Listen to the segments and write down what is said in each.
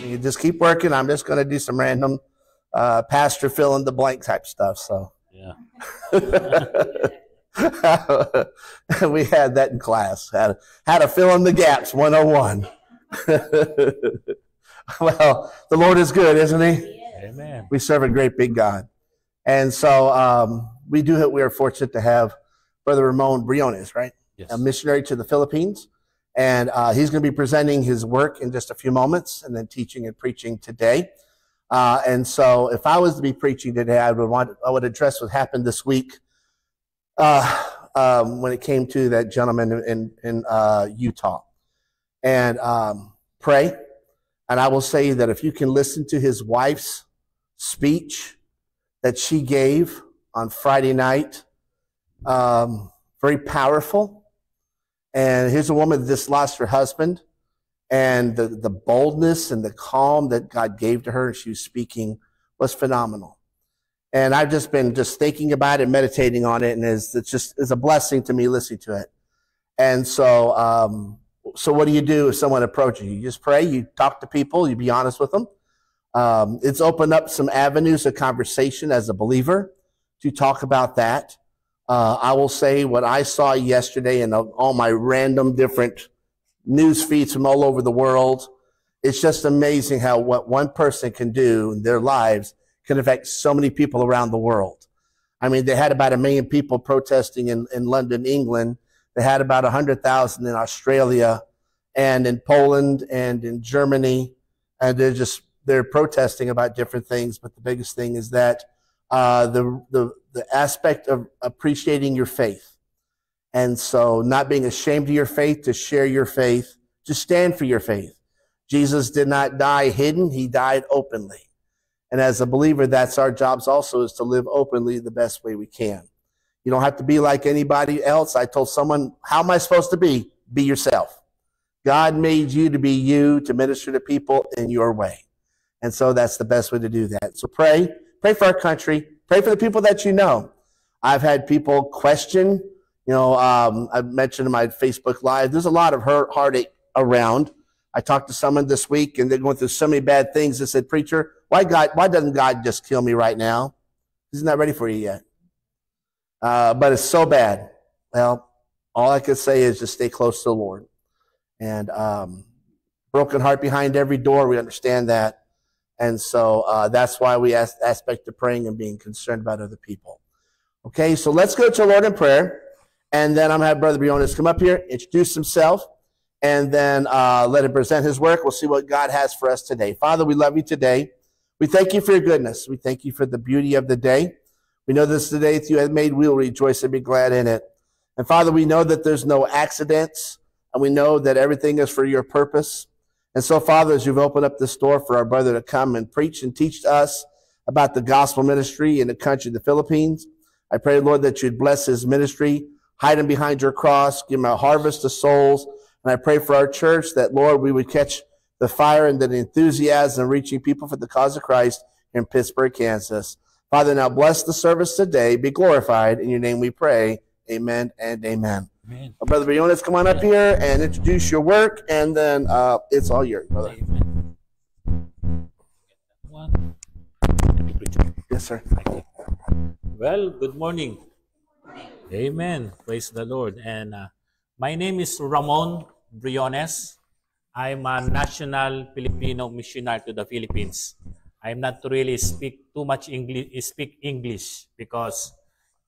You just keep working. I'm just going to do some random pastor fill in the blank type stuff. So Yeah. we had that in class. How to fill in the gaps 101. Well, the Lord is good, isn't he? Amen. We serve a great big God. And so we are fortunate to have Brother Ramon Briones, right? Yes. A missionary to the Philippines. And he's going to be presenting his work in just a few moments and then teaching and preaching today. And so if I was to be preaching today, I would address what happened this week when it came to that gentleman in Utah. And pray. And I will say that if you can listen to his wife's speech that she gave on Friday night, very powerful. And here's a woman that just lost her husband, and the boldness and the calm that God gave to her, and she was speaking, was phenomenal. And I've just been thinking about it, meditating on it, and it's a blessing to me listening to it. And so, so what do you do if someone approaches you? You just pray, you talk to people, you be honest with them. It's opened up some avenues of conversation as a believer to talk about that. I will say what I saw yesterday in all my random different news feeds from all over the world. It's just amazing how what one person can do in their lives can affect so many people around the world. I mean, they had about 1 million people protesting in London, England. They had about 100,000 in Australia and in Poland and in Germany. And they're protesting about different things. But the biggest thing is that the aspect of appreciating your faith. And so not being ashamed of your faith, to share your faith, to stand for your faith. Jesus did not die hidden. He died openly. And as a believer, that's our jobs also, is to live openly the best way we can. You don't have to be like anybody else. I told someone, how am I supposed to be? Be yourself. God made you to be you, to minister to people in your way. And so that's the best way to do that. So pray for our country, pray for the people that you know. I've had people question, I mentioned in my Facebook Live, there's a lot of heartache around. I talked to someone this week, and they're going through so many bad things. They said, preacher, why doesn't God just kill me right now? He's not ready for you yet. But it's so bad. Well, all I can say is just stay close to the Lord. And broken heart behind every door, we understand that. And so that's why we aspect of praying and being concerned about other people. Okay, so let's go to the Lord in prayer. And then I'm going to have Brother Briones come up here, introduce himself, and then let him present his work. We'll see what God has for us today. Father, we love you today. We thank you for your goodness. We thank you for the beauty of the day. We know this is the day that you have made. We will rejoice and be glad in it. And Father, we know that there's no accidents, and we know that everything is for your purpose. And so, Father, as you've opened up this door for our brother to come and preach and teach us about the gospel ministry in the country of the Philippines, I pray, Lord, that you'd bless his ministry, hide him behind your cross, give him a harvest of souls. And I pray for our church that, Lord, we would catch the fire and the enthusiasm of reaching people for the cause of Christ in Pittsburgh, Kansas. Father, now bless the service today. Be glorified. In your name we pray. Amen and amen. Amen. Brother Briones, come on up here and introduce your work, and then it's all yours, brother. Amen. Yes, sir. Well, good morning. Amen. Praise the Lord. And my name is Ramon Briones. I'm a national Filipino missionary to the Philippines. I'm not really speak too much English because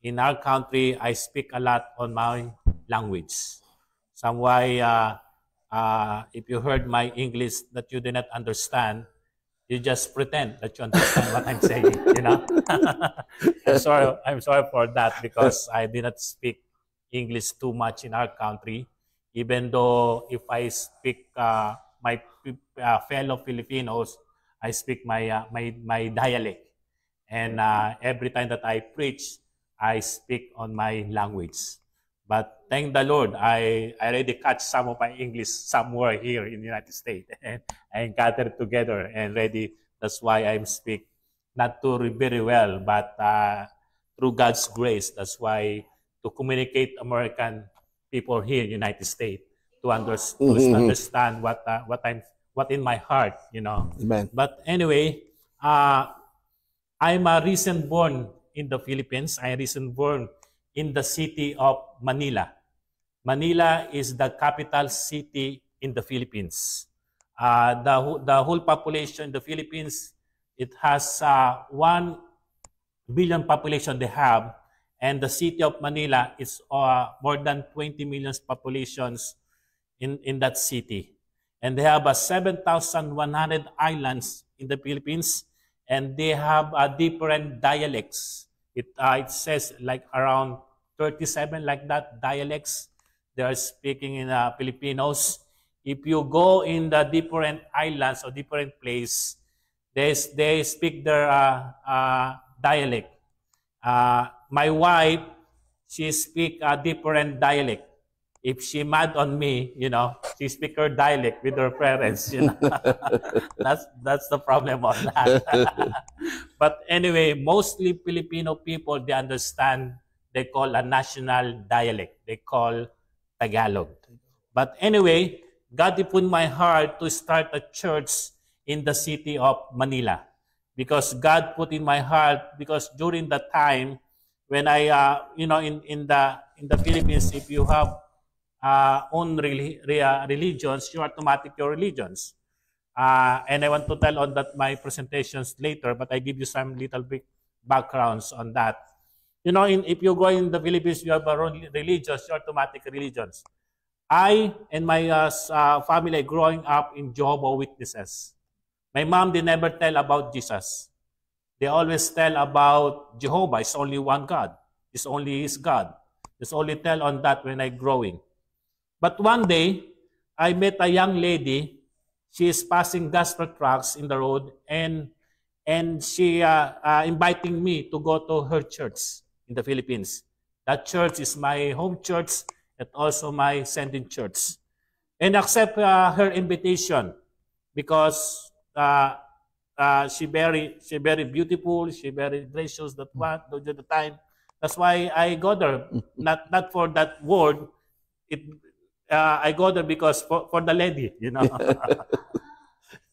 in our country I speak a lot on my language. Some way, if you heard my English that you did not understand, you just pretend that you understand what I'm saying. I'm sorry for that, because I did not speak English too much in our country. Even though if I speak my fellow Filipinos, I speak my dialect, and every time that I preach, I speak on my language. But thank the Lord, I already catch some of my English somewhere here in the United States, and I gathered together and ready. That's why I speak not too very well, but through God's grace, that's why to communicate American people here in the United States to understand what in my heart, you know. Amen. But anyway, I'm a recent born in the Philippines. I recent born in the city of Manila. Manila is the capital city in the Philippines. The whole population in the Philippines, it has 1 billion population they have, and the city of Manila is more than 20 million populations in that city. And they have 7,100 islands in the Philippines, and they have different dialects. It says like around 37 like that dialects they are speaking in Filipinos. If you go in the different islands or different place, they speak their dialect. My wife, she speak a different dialect. If she mad on me, you know, she speak her dialect with her parents, you know. that's the problem on that. But anyway, mostly Filipino people, they understand, they call a national dialect. They call Tagalog. But anyway, God put in my heart to start a church in the city of Manila. Because God put in my heart, because during that time, when I, you know, in the Philippines, if you have own religions, you automatic your religions. And I want to tell on that my presentations later, but I give you some little bit backgrounds on that. You know, if you go in the Philippines, you have own religions, you automatic religions. I and my family growing up in Jehovah's Witnesses. My mom, they never tell about Jesus. They always tell about Jehovah. It's only one God. It's only His God. It's only tell on that when I growing. But one day, I met a young lady. She is passing gospel tracts in the road, and she inviting me to go to her church in the Philippines. That church is my home church and also my sending church. And accept her invitation because she very beautiful, she very gracious that one during the time. That's why I go there. Not for that word. I go there because for the lady, you know.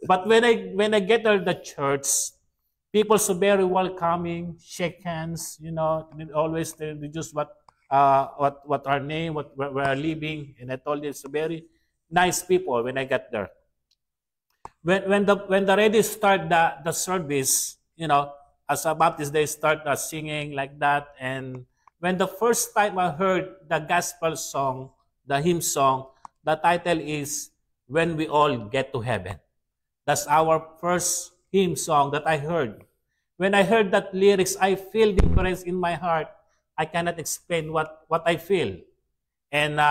But when I get there, the church, people so very welcoming, shake hands, you know. Always they just what our name, where we are living, and I told you it's very nice people when I get there. When the lady start the service, you know, as a Baptist, they start singing like that. And when the first time I heard the gospel song, the hymn song, the title is When We All Get to Heaven. That's our first hymn song that I heard. When I heard that lyrics, I feel difference in my heart. I cannot explain what I feel. And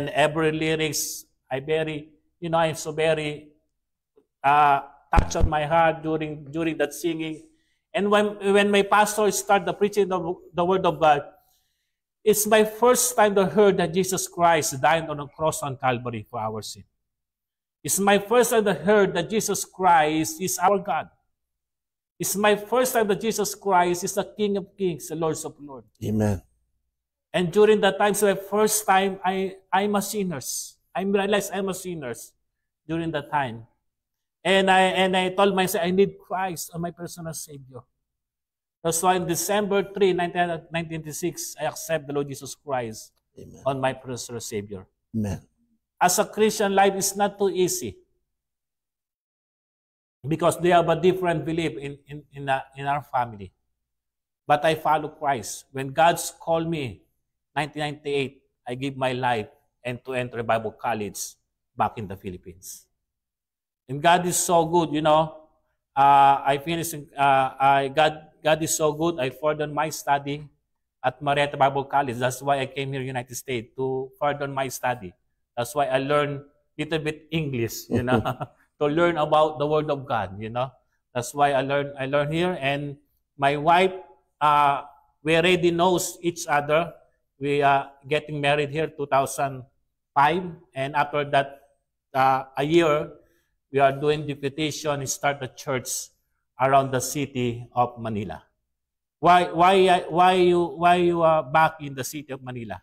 every lyrics, I'm so very touched on my heart during that singing. And when my pastor started preaching the word of God, it's my first time to hear that Jesus Christ died on the cross on Calvary for our sin. It's my first time to hear that Jesus Christ is our God. It's my first time that Jesus Christ is the King of Kings, the Lord of Lords. Amen. And during that time, so the first time I'm a sinner. I realized I'm a sinner during that time. And I told myself I need Christ as my personal Savior. That's why on December 3, 1996, I accept the Lord Jesus Christ. Amen. On my personal Savior. Amen. As a Christian, life is not too easy. Because they have a different belief in our family. But I follow Christ. When God's called me, 1998, I give my life and to enter Bible college back in the Philippines. And God is so good, you know. I finished, God is so good. I furthered my study at Marietta Bible College. That's why I came here in the United States, to further my study. That's why I learned a little bit English, you know, to learn about the Word of God, you know. That's why I learned here. And my wife, we already knows each other. We are getting married here 2005. And after that, a year, we are doing deputation and start a church around the city of Manila. Why you are back in the city of Manila?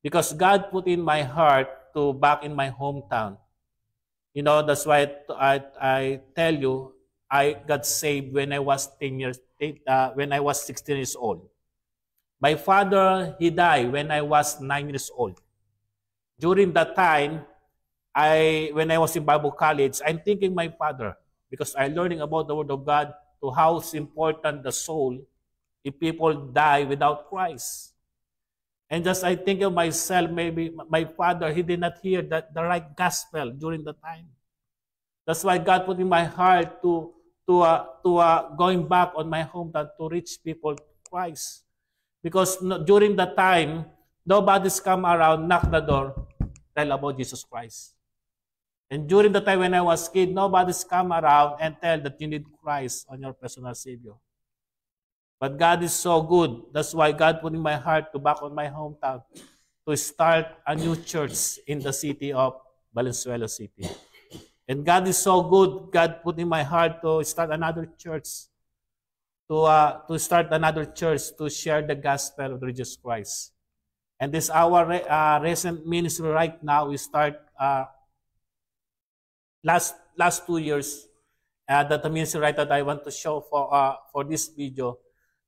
Because God put in my heart to back in my hometown. You know, that's why I tell you, I got saved when I was 16 years old. My father, he died when I was 9 years old. During that time, when I was in Bible college, I'm thinking my father, because I'm learning about the Word of God, to how it's important the soul if people die without Christ. And just I think of myself, maybe my father, he did not hear the right gospel during the time. That's why God put in my heart to going back on my hometown to reach people to Christ. Because during the time, nobody's come around, knock the door, tell about Jesus Christ. And during the time when I was a kid, nobody's come around and tell that you need Christ on your personal Savior. But God is so good. That's why God put in my heart to back on my hometown to start a new church in the city of Valenzuela City. And God is so good. God put in my heart to start another church, to start another church to share the gospel of Jesus Christ. And this our recent ministry right now. We start last 2 years. That the ministry right that I want to show for this video.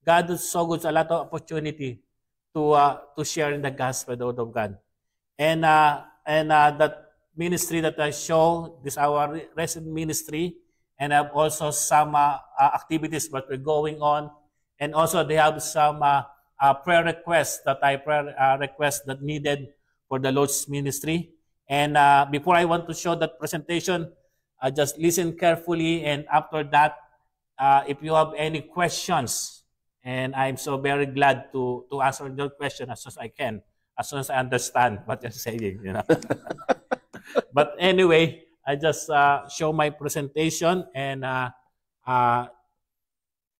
God is so good. A lot of opportunity to share in the gospel, the word of God. And that ministry that I show, this our recent ministry, and I have also some activities that we're going on, and also they have some prayer requests that I request that needed for the Lord's ministry. And before I want to show that presentation, just listen carefully, and after that, if you have any questions, and I'm so very glad to answer your question as soon as I can, as soon as I understand what you're saying, you know. But anyway, I just show my presentation, and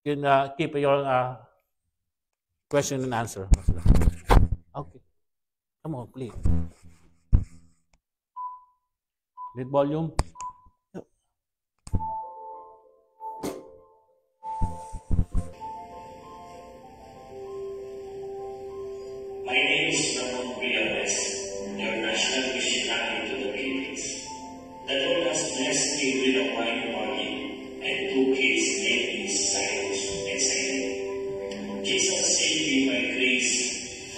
you can keep your question and answer. Okay. Come on, please. Need volume? My name is Ramon Villalobos, your national missionary to the Philippines. The Lord has blessed me with a wide family and 2 kids named Cyrus and Simon. Jesus saved me by grace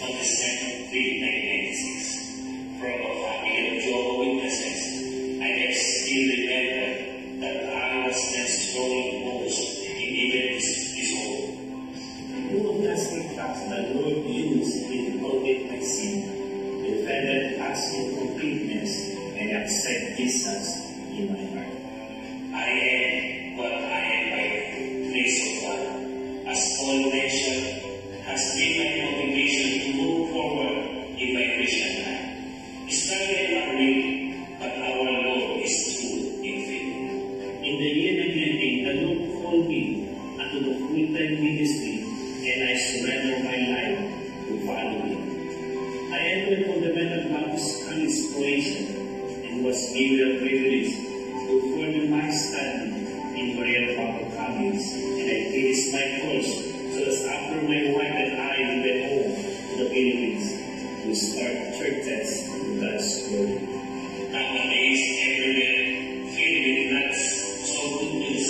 on December 3, 1996. From a family of Jehovah's Witnesses, I have still remembered that I was then strolling most in even this home. Who does the fact the Lord used to cultivate my sin, defended us in completeness, and accept Jesus in my heart? I am what I am by grace of God. As Paul mentioned, has been my motivation to move forward in my Christian life. Started not really, but our Lord is true in faith. In the year 1990, the Lord called me unto the full-time ministry, and I surrender my life to follow Him. I entered Fundamental Baptist College Croatia and was given a privilege to further my study in Marian Bible College, and I finished my course so as after my wife and I went home to the Philippines to start churches in God's glory. I'm amazed everywhere, filled with God's so good news.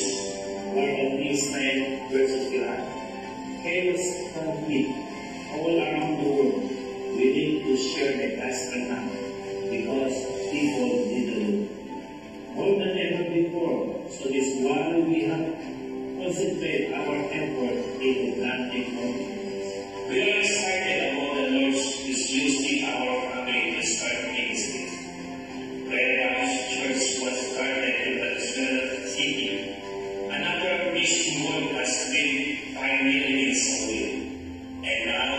Word of Israel versus Iraq. Chaos conflict all around the world. We need to share the gospel now because people need the Lord. More than ever before, so this while we have concentrated our effort into planting hope. We are excited about the Lord is using our family to start ministry. Prayer Baptist Church was started in Venezuela City. Another mission work has been 5 million away. And now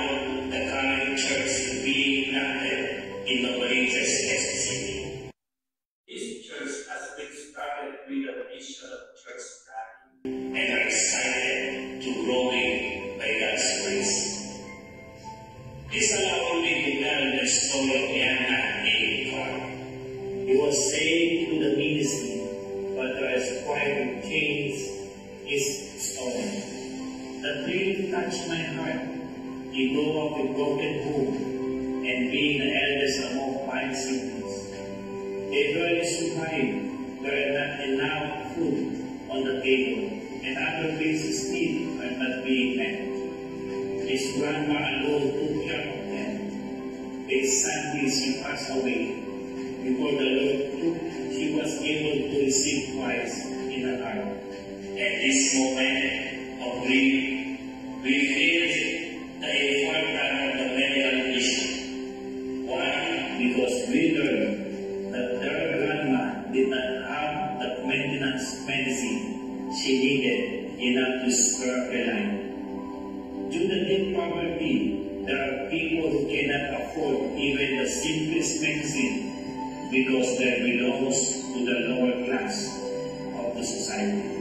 the current church is being planted in the Novaliches City. This church has been started with a mission of church planting and are excited to growing by God's grace. This allows me to tell the story of young man named Clark. He was saved through the ministry, but has quite changed his story. That really touched my heart. He grew up in broken home and being the eldest among 5 siblings. They barely survived there are not enough food on the table, and other basic needs are not being met. His grandma alone took care of them. They sadly she passed away before the Lord took. She was able to receive Christ in her heart. At this moment of grief, we feel the importance of the medical mission. Why? Because we learned that their grandma did not have the maintenance medicine she needed enough to spare her life. Due to deep poverty, there are people who cannot afford even the simplest medicine because they belong to the lower class of the society.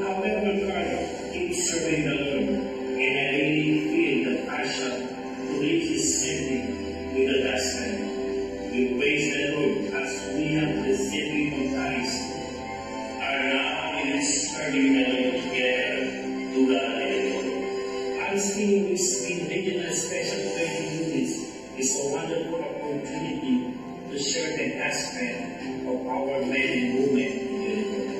However, God keeps serving the Lord, and I really feel the passion to reach His sending with the gospel. We praise the Lord as we have the sending of Christ are now in serving the Lord together to God and the Lord. Asking with regional special training units is a wonderful opportunity to share the gospel of our men and women in the Lord.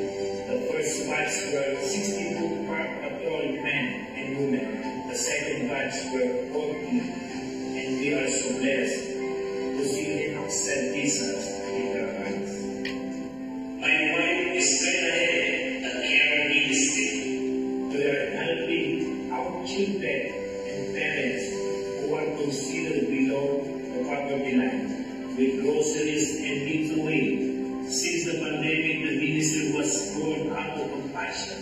The first batch were 62 patrol men and women. The second batch were 40, and we are so blessed to see them accept Jesus in their hearts. My wife is straight ahead at care ministry. We are helping our children and parents who are considered below the poverty line with groceries and meals away. Since the pandemic, the ministry was born out of compassion,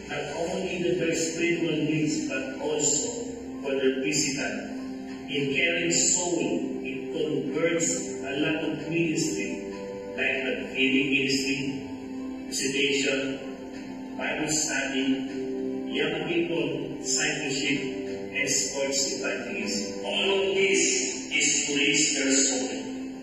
not only to their spiritual needs, but also for their physical. In caring soul, it converts a lot of ministry, like the feeding ministry, visitation, Bible study, young people, discipleship, and sports evangelism. All of this is to raise their soul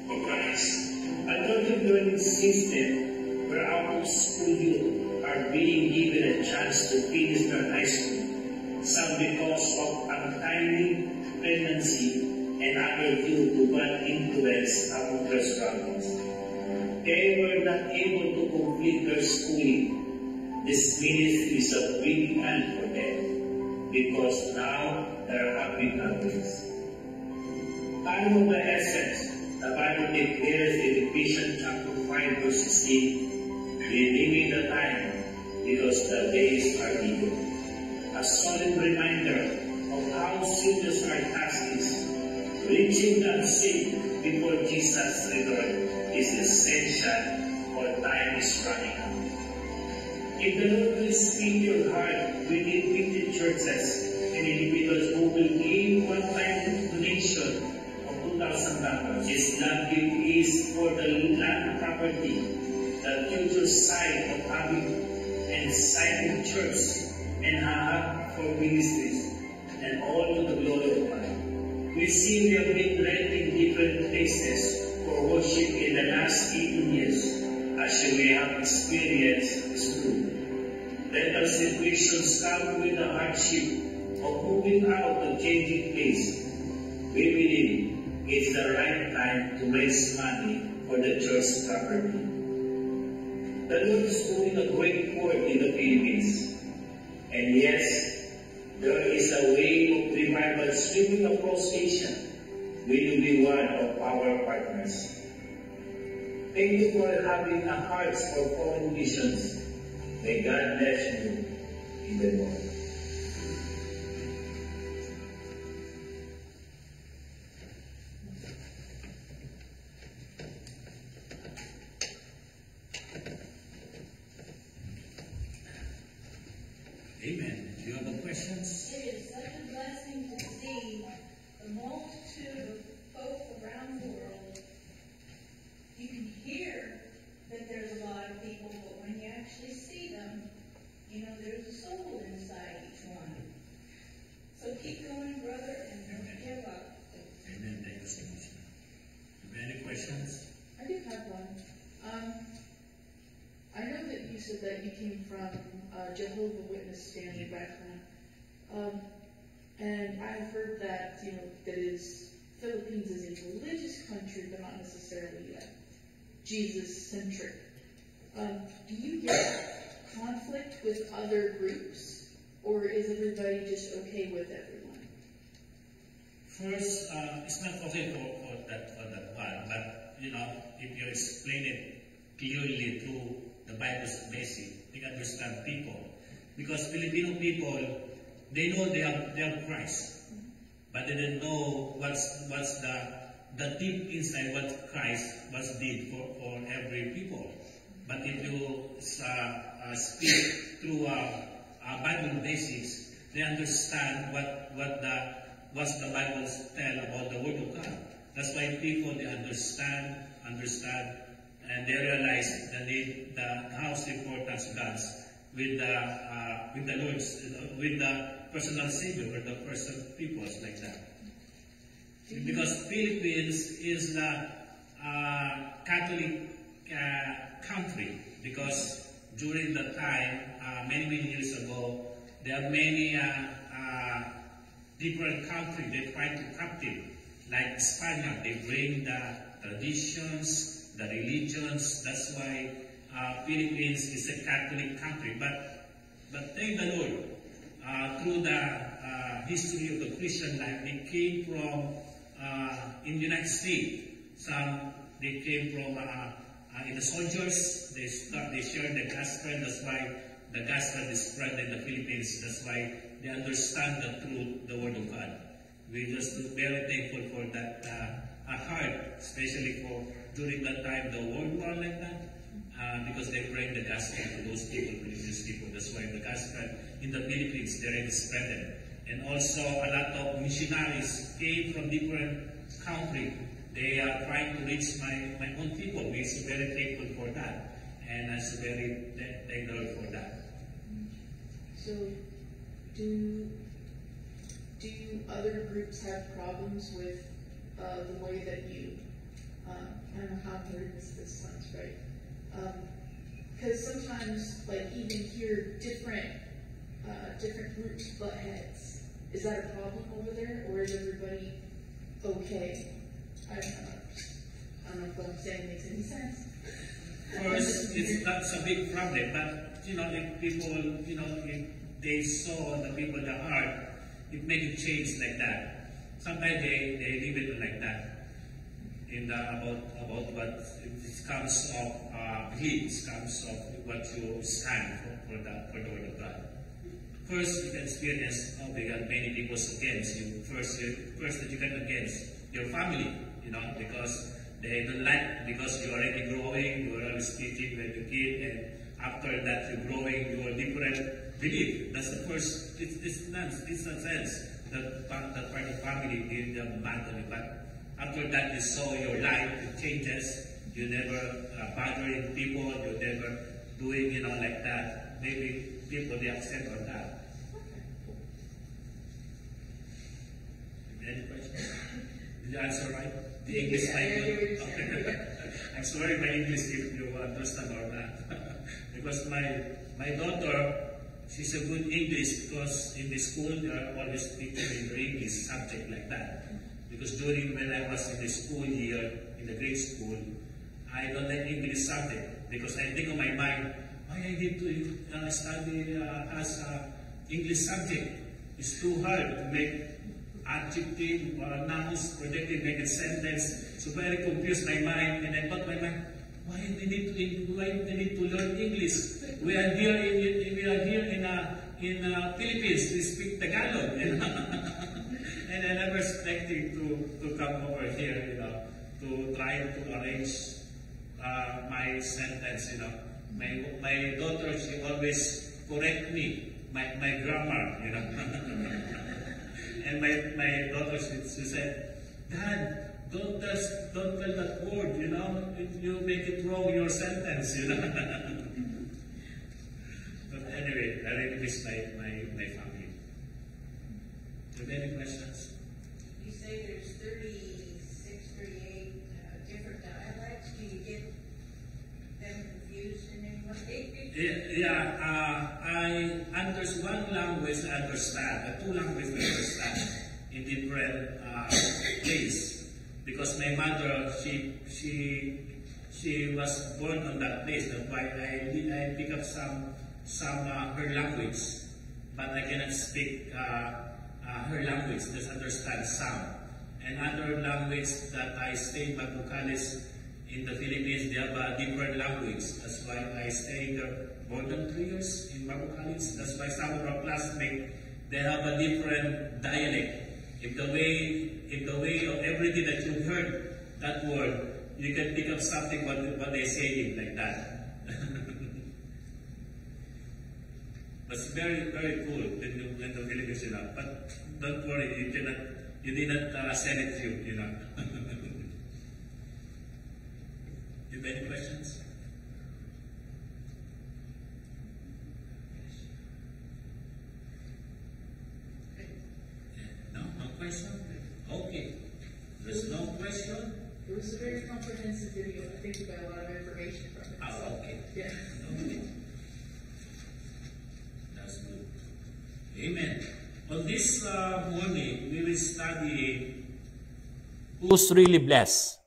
for Christ. Another learning system where our school youth are being given a chance to finish their high school, some because of untimely pregnancy and other due to bad influence among their surroundings. They were not able to complete their schooling. This ministry is a big help for them because now they are happy families. Time of the essence. The Bible declares in Ephesians chapter 5 verse 16, redeeming the time because the days are evil. A solid reminder of how serious our task is. Reaching the unsaved before Jesus' return is essential, for time is running out. If the Lord will speak your heart within 50 churches and individuals who will give one-time donation of $2,000, His love is for the land property, the future site of having and site of church and hub for ministries, and all to the glory of God. We see we have been renting different places for worship in the last 18 years, as we have experienced is true. Rental situations come with the hardship of moving out of changing place. We believe it's the right time to raise money for the church property. The Lord is doing a great work in the Philippines. And yes, there is a wave of revival sweeping across Asia. We will be one of our partners. Thank you for having a heart for foreign missions. May God bless you in the Lord. Amen. Do you have any questions? It is such a blessing to see the multitude of folk around the world. You can hear that there's a lot of people, but when you actually see them, you know there's a soul inside each one. So keep going, brother, and don't give up. Amen. Thank you so much. Do you have any questions? I do have one. I know that you said that you came from Jehovah's Witness family background, and I've heard that Philippines is a religious country, but not necessarily Jesus-centric. Do you get conflict with other groups, or is everybody just okay with everyone? First, it's not okay for that one, but if you explain it clearly through the Bible's basic, they understand people. Because Filipino people, they know they have Christ, but they don't know what's the deep inside what Christ did for every people. But if you speak through Bible basics, they understand what the Bible tell about the Word of God. That's why people, they understand, and they realize how importance God with the Lord's, with the personal Savior, with the personal peoples like that. Because Philippines is the Catholic country, because during the time, many years ago, there are many different countries they try to captive, like Spain. They bring the traditions, the religions. That's why Philippines is a Catholic country. But thank the Lord, through the history of the Christian life, they came from in the United States. Some they came from in the soldiers. They shared the gospel. That's why the gospel is spread in the Philippines. That's why they understand the truth, the Word of God. We just very thankful for that heart, especially for during that time the World War like that, because they bring the gospel to those people, to these people. That's why the gospel in the Philippines they already spread. And also a lot of missionaries came from different countries. They are trying to reach my own people. We're so very thankful for that, and I'm so very thankful for that. So, do other groups have problems with the way that you? I don't know how important this sounds, right? Because sometimes, like even here, different groups butt heads. Is that a problem over there, or is everybody okay? I don't know if what I'm saying makes any sense. First, that's a big problem, but if people, if they saw the people the heart, it make it change like that. Sometimes they leave it like that. About what it comes of beliefs, comes of what you stand for the Word of God. First, you can experience they got many people against you. First that you get against your family, because they don't like, because you're already growing, you're already speaking when you're a kid, and after that you're growing, you're different belief. That's the first. It's nonsense that part of family did them bad on you. But after that, you saw your life, it changes. You never bothering people. You never doing like that. Maybe people they accept on that. Any questions? Did you answer right? The English I'm sorry, my English if you understand or not. Because my daughter, she's a good English, because in the school they are always speaking in the English subject like that. Because during when I was in the school here, in the grade school, I don't like English subject, because I think of my mind, why I need to study as English subject? It's too hard to make adjective or nouns, projective, make a sentence. So very confused my mind, and I thought my mind, why they need to learn English? We are here in Philippines. We speak Tagalog, and I never expected to come over here, to try to arrange my sentence. My daughter, she always correct me, my grammar, And my daughter, she said, Dad, don't tell that word, you make it wrong, your sentence, But anyway, I really miss my family. Do you have any questions? You say there's 36, 38 different dialects. Do you get them confused in any way? Yeah, I understand one language I understand, two languages I understand in different ways. Because my mother, she she was born on that place. That's why I pick up some her language, but I cannot speak her language. Just understand some. And other language that I stay in Bago College in the Philippines, they have a different language. That's why I stay there more than 3 years in Bago College. That's why some of our classmates, they have a different dialect. If the way of everything that you heard that word, you can pick up something what they're saying like that. It's very, very cool when the Philippines, you know. But don't worry, you did not sell it to you know. You have any questions? No question? Okay. There's no question? It was a very comprehensive video. I think we got a lot of information from it. Oh, okay. Yeah. Okay. That's good. Amen. On this morning, we will study Who's really blessed?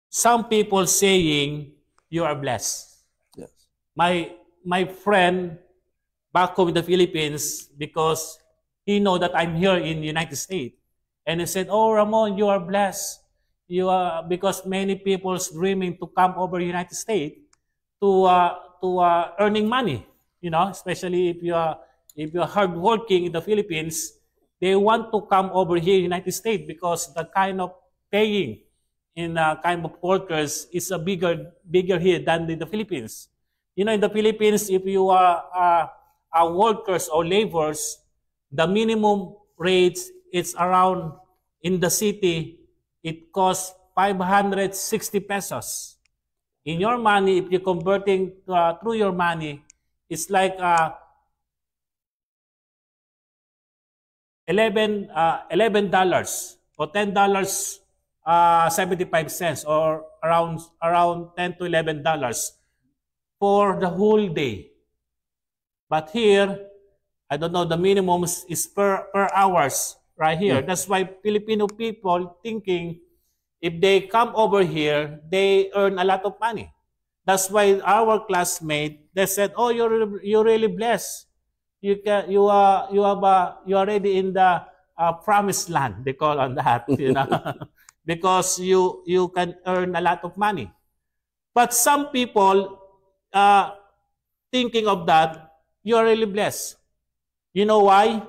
Some people saying you are blessed. Yes. My friend back home in the Philippines, because he know that I'm here in the United States, and he said, "Oh, Ramon, you are blessed. You are because many people's dreaming to come over United States to earning money. You know, especially if you're hardworking in the Philippines, they want to come over here United States because the kind of paying in kind of workers is a bigger here than in the Philippines. You know, in the Philippines, if you are workers or laborers, the minimum rates it's around in the city, it costs 560 pesos. In your money, if you're converting through your money, it's like $11 or $10 75 cents, or around $10 to $11 for the whole day. But here, I don't know, the minimum is per hours right here. That's why Filipino people thinking if they come over here, they earn a lot of money. That's why our classmate, they said, "Oh, you're really blessed. You are already in the promised land." They call on that, you know, because you can earn a lot of money. But some people thinking of that, you are really blessed. You know why?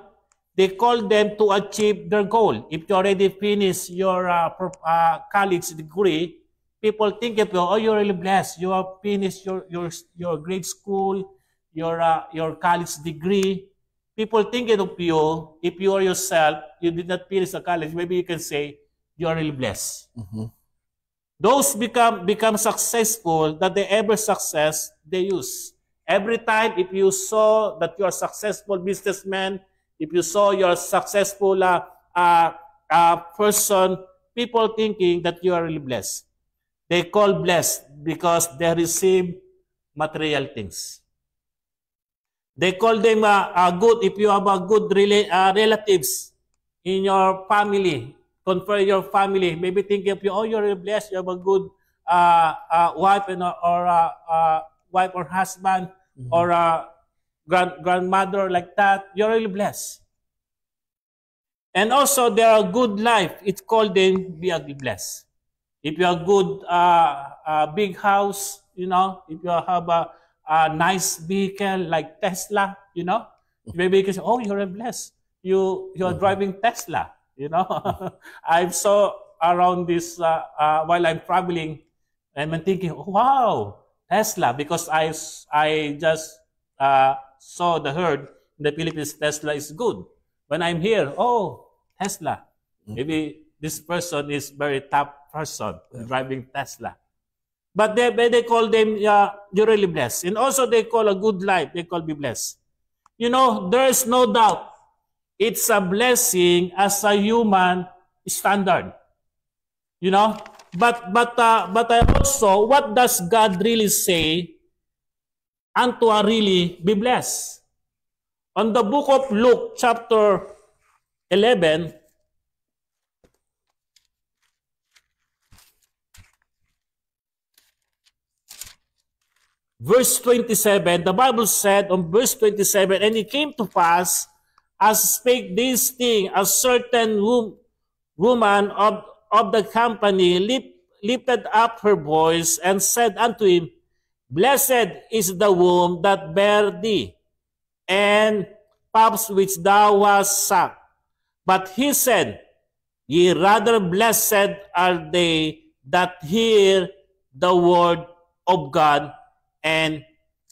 They call them to achieve their goal. If you already finished your college degree, people think of you, "Oh, you're really blessed. You have finished your grade school, your college degree." People thinking of you, if you are yourself, you did not finish the college, maybe you can say, you are really blessed. Mm-hmm. Those become successful, that they ever success, they use. Every time, if you saw that you are a successful businessman, if you saw you're a successful person, people thinking that you are really blessed. They call blessed because they receive material things. They call them good if you have a good relatives in your family. Confer your family. Maybe think of you, "Oh, you're really blessed. You have a good wife wife or husband, mm-hmm. or grandmother like that. You're really blessed." And also, there are good life. It's called them be blessed. If you have good big house, you know, if you have a nice vehicle like Tesla, you know, maybe you can say, "Oh, you're blessed. You're mm-hmm. driving Tesla." You know, I saw around this while I'm traveling, and I'm thinking, "Oh, wow, Tesla," because I just saw the herd in the Philippines. Tesla is good. When I'm here, "Oh, Tesla." Maybe this person is very top person driving Tesla. But they call them, you're really blessed. And also they call a good life, they call be blessed. You know, there is no doubt it's a blessing as a human standard. You know? But also, what does God really say unto a really be blessed? On the book of Luke, chapter 11, verse 27, the Bible said on verse 27, and it came to pass, as spake this thing, a certain woman of the company lifted up her voice and said unto him, Blessed is the womb that bare thee, and paps which thou hast sucked. But he said, Ye rather blessed are they that hear the word of God and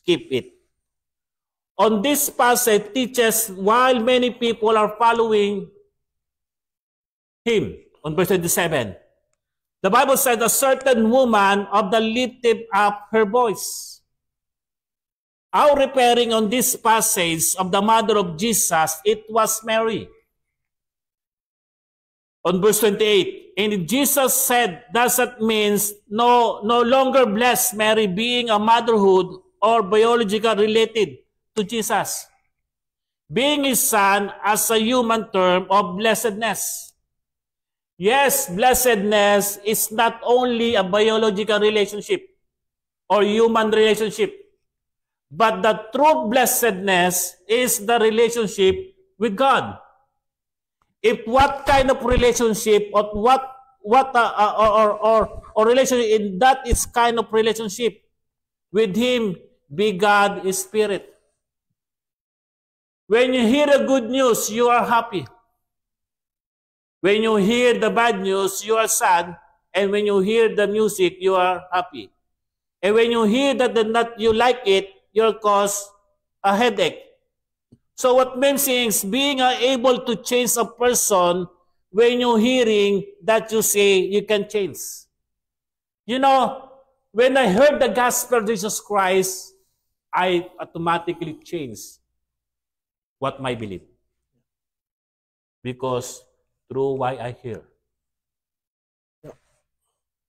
keep it. On this passage teaches while many people are following him, on verse 27, the Bible said a certain woman of the lifted up her voice. Our referring on this passage of the mother of Jesus, it was Mary. On verse 28, and Jesus said, thus it means no longer bless Mary being a motherhood or biological related to Jesus, being his son as a human term of blessedness. Yes, blessedness is not only a biological relationship or human relationship, but the true blessedness is the relationship with God. If what kind of relationship or or relationship in that is kind of relationship with Him, be God is Spirit. When you hear the good news, you are happy. When you hear the bad news, you are sad. And when you hear the music, you are happy. And when you hear that not you like it, you'll cause a headache. So what means is being able to change a person when you're hearing that you say you can change. You know, when I heard the gospel of Jesus Christ, I automatically changed what my belief. Because through why I hear.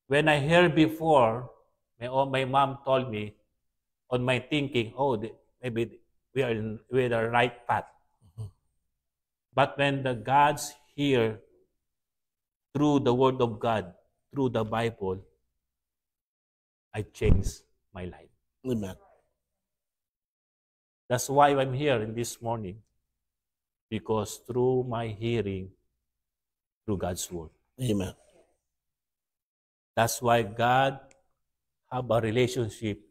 When I heard before, my mom told me on my thinking, maybe we are in the right path. But when the gods hear through the word of God, through the Bible, I changed my life. Amen. That's why I'm here in this morning. Because through my hearing, through God's word. Amen. That's why God have a relationship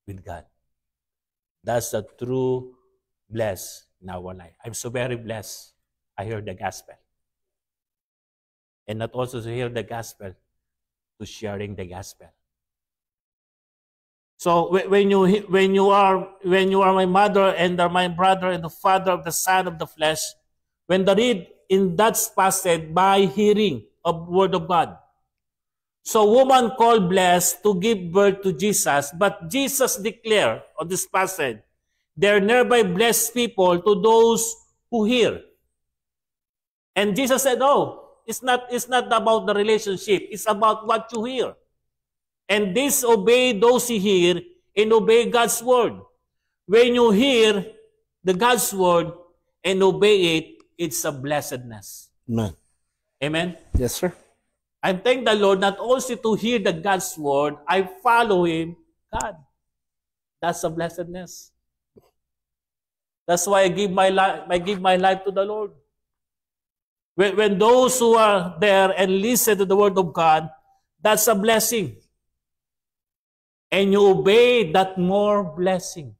with God. That's a true bless in our life. I'm so very blessed. I heard the gospel. And not also to hear the gospel, to sharing the gospel. So when you are my mother and are my brother and the father of the son of the flesh, when the read in that passage by hearing of word of God. So woman called blessed to give birth to Jesus, but Jesus declared on this passage, there nearby blessed people to those who hear. And Jesus said, it's not about the relationship, it's about what you hear. And disobey those who hear and obey God's word. When you hear the God's word and obey it, it's a blessedness. Amen. Amen? Yes, sir. I thank the Lord not only to hear the God's word, I follow Him, God. That's a blessedness. That's why I give my life to the Lord. When those who are there and listen to the word of God, that's a blessing. And you obey that more blessing.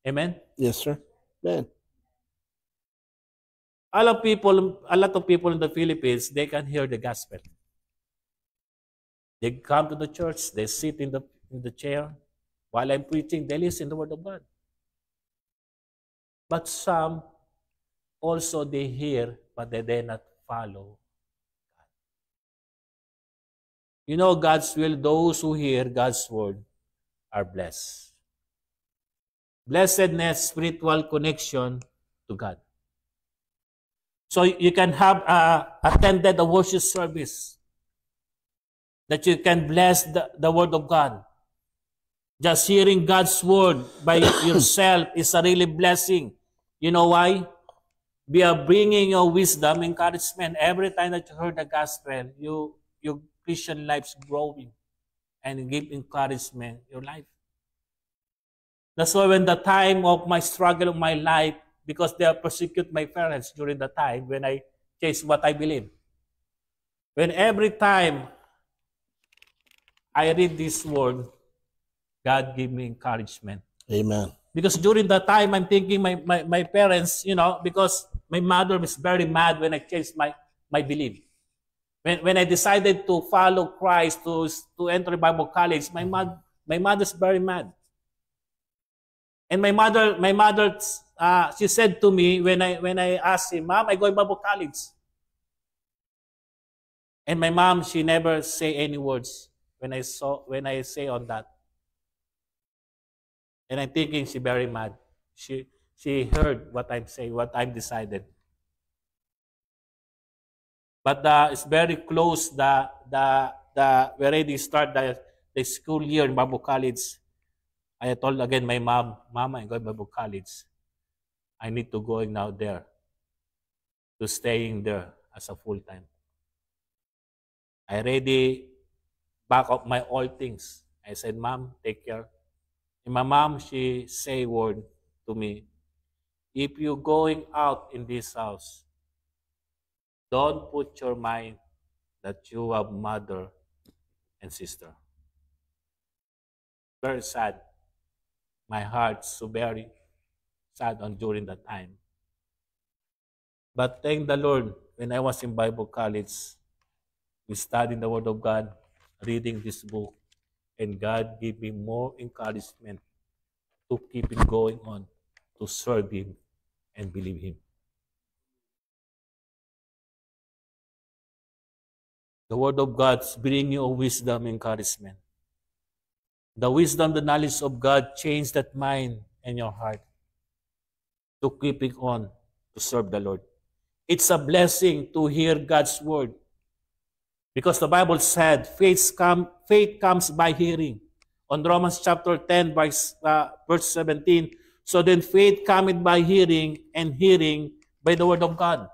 Amen? Yes, sir. Amen. A lot of people in the Philippines, they can hear the gospel. They come to the church, they sit in the chair. While I'm preaching, they listen to the word of God. But some also they hear, but they dare not follow God. You know God's will, those who hear God's word are blessed. Blessedness, spiritual connection to God. So you can have attended a worship service that you can bless the word of God. Just hearing God's word by yourself is a really blessing. You know why? We are bringing your wisdom, encouragement. Every time that you heard the gospel, your Christian life's growing and give encouragement in your life. That's why when the time of my struggle of my life, because they persecute my parents during the time when I chase what I believe. When every time I read this word, God give me encouragement. Amen. Because during that time, I'm thinking my parents, because my mother was very mad when I changed my belief. When I decided to follow Christ, to enter Bible college, my mother's very mad. And my mother, she said to me when I asked him, Mom, I go to Bible college. And my mom, she never say any words when I say on that. And I'm thinking she very mad. She heard what I'm saying, what I've decided. But it's very close. We already start the school year in Bible college. I told again my mom, Mama, I'm going to Bible college. I need to go now there, to staying there as a full time. I already back up my old things. I said, Mom, take care. And my mom, she say word to me, if you're going out in this house, don't put your mind that you have mother and sister. Very sad. My heart so very sad during that time. But thank the Lord, when I was in Bible college, we studied the Word of God, reading this book, and God gave me more encouragement to keep it going on, to serve Him and believe Him. The Word of God brings you wisdom and encouragement. The wisdom, the knowledge of God change that mind and your heart to keep it on, to serve the Lord. It's a blessing to hear God's Word. Because the Bible said, faith comes by hearing. On Romans chapter 10, verse 17, so then faith cometh by hearing, and hearing by the Word of God.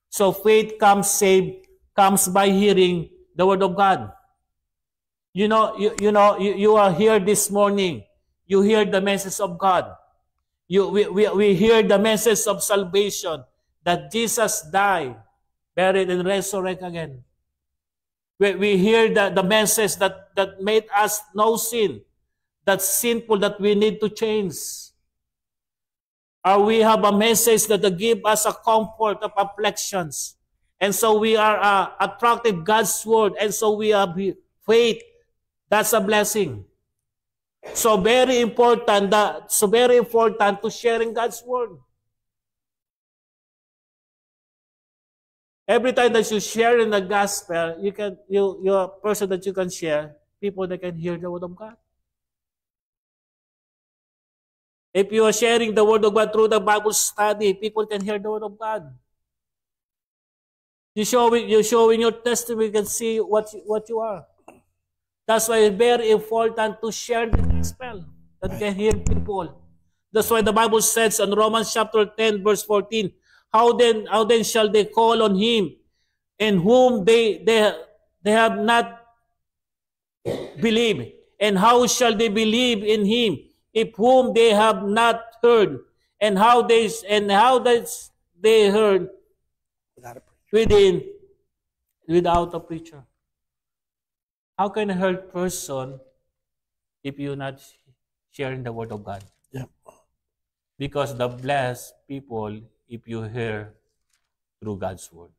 So faith comes by hearing the Word of God. You are here this morning. You hear the message of God. We hear the message of salvation, that Jesus died, buried, and resurrected again. We hear the message that made us no sin, that's sinful, that we need to change. Or we have a message that give us a comfort of afflictions. And so we are attracted God's Word, and so we have faith. That's a blessing. So very important to sharing God's Word. Every time that you share in the gospel, you're a person that you can share, people that can hear the Word of God. If you are sharing the Word of God through the Bible study, people can hear the Word of God. You show in your testimony, you can see what you are. That's why it's very important to share the gospel, that you can hear people. That's why the Bible says in Romans chapter 10, verse 14, How then shall they call on Him in whom they have not believed? And how shall they believe in Him if whom they have not heard? And how they heard without a preacher? How can a heard person if you're not sharing the Word of God? Yeah. Because the blessed people if you hear through God's Word.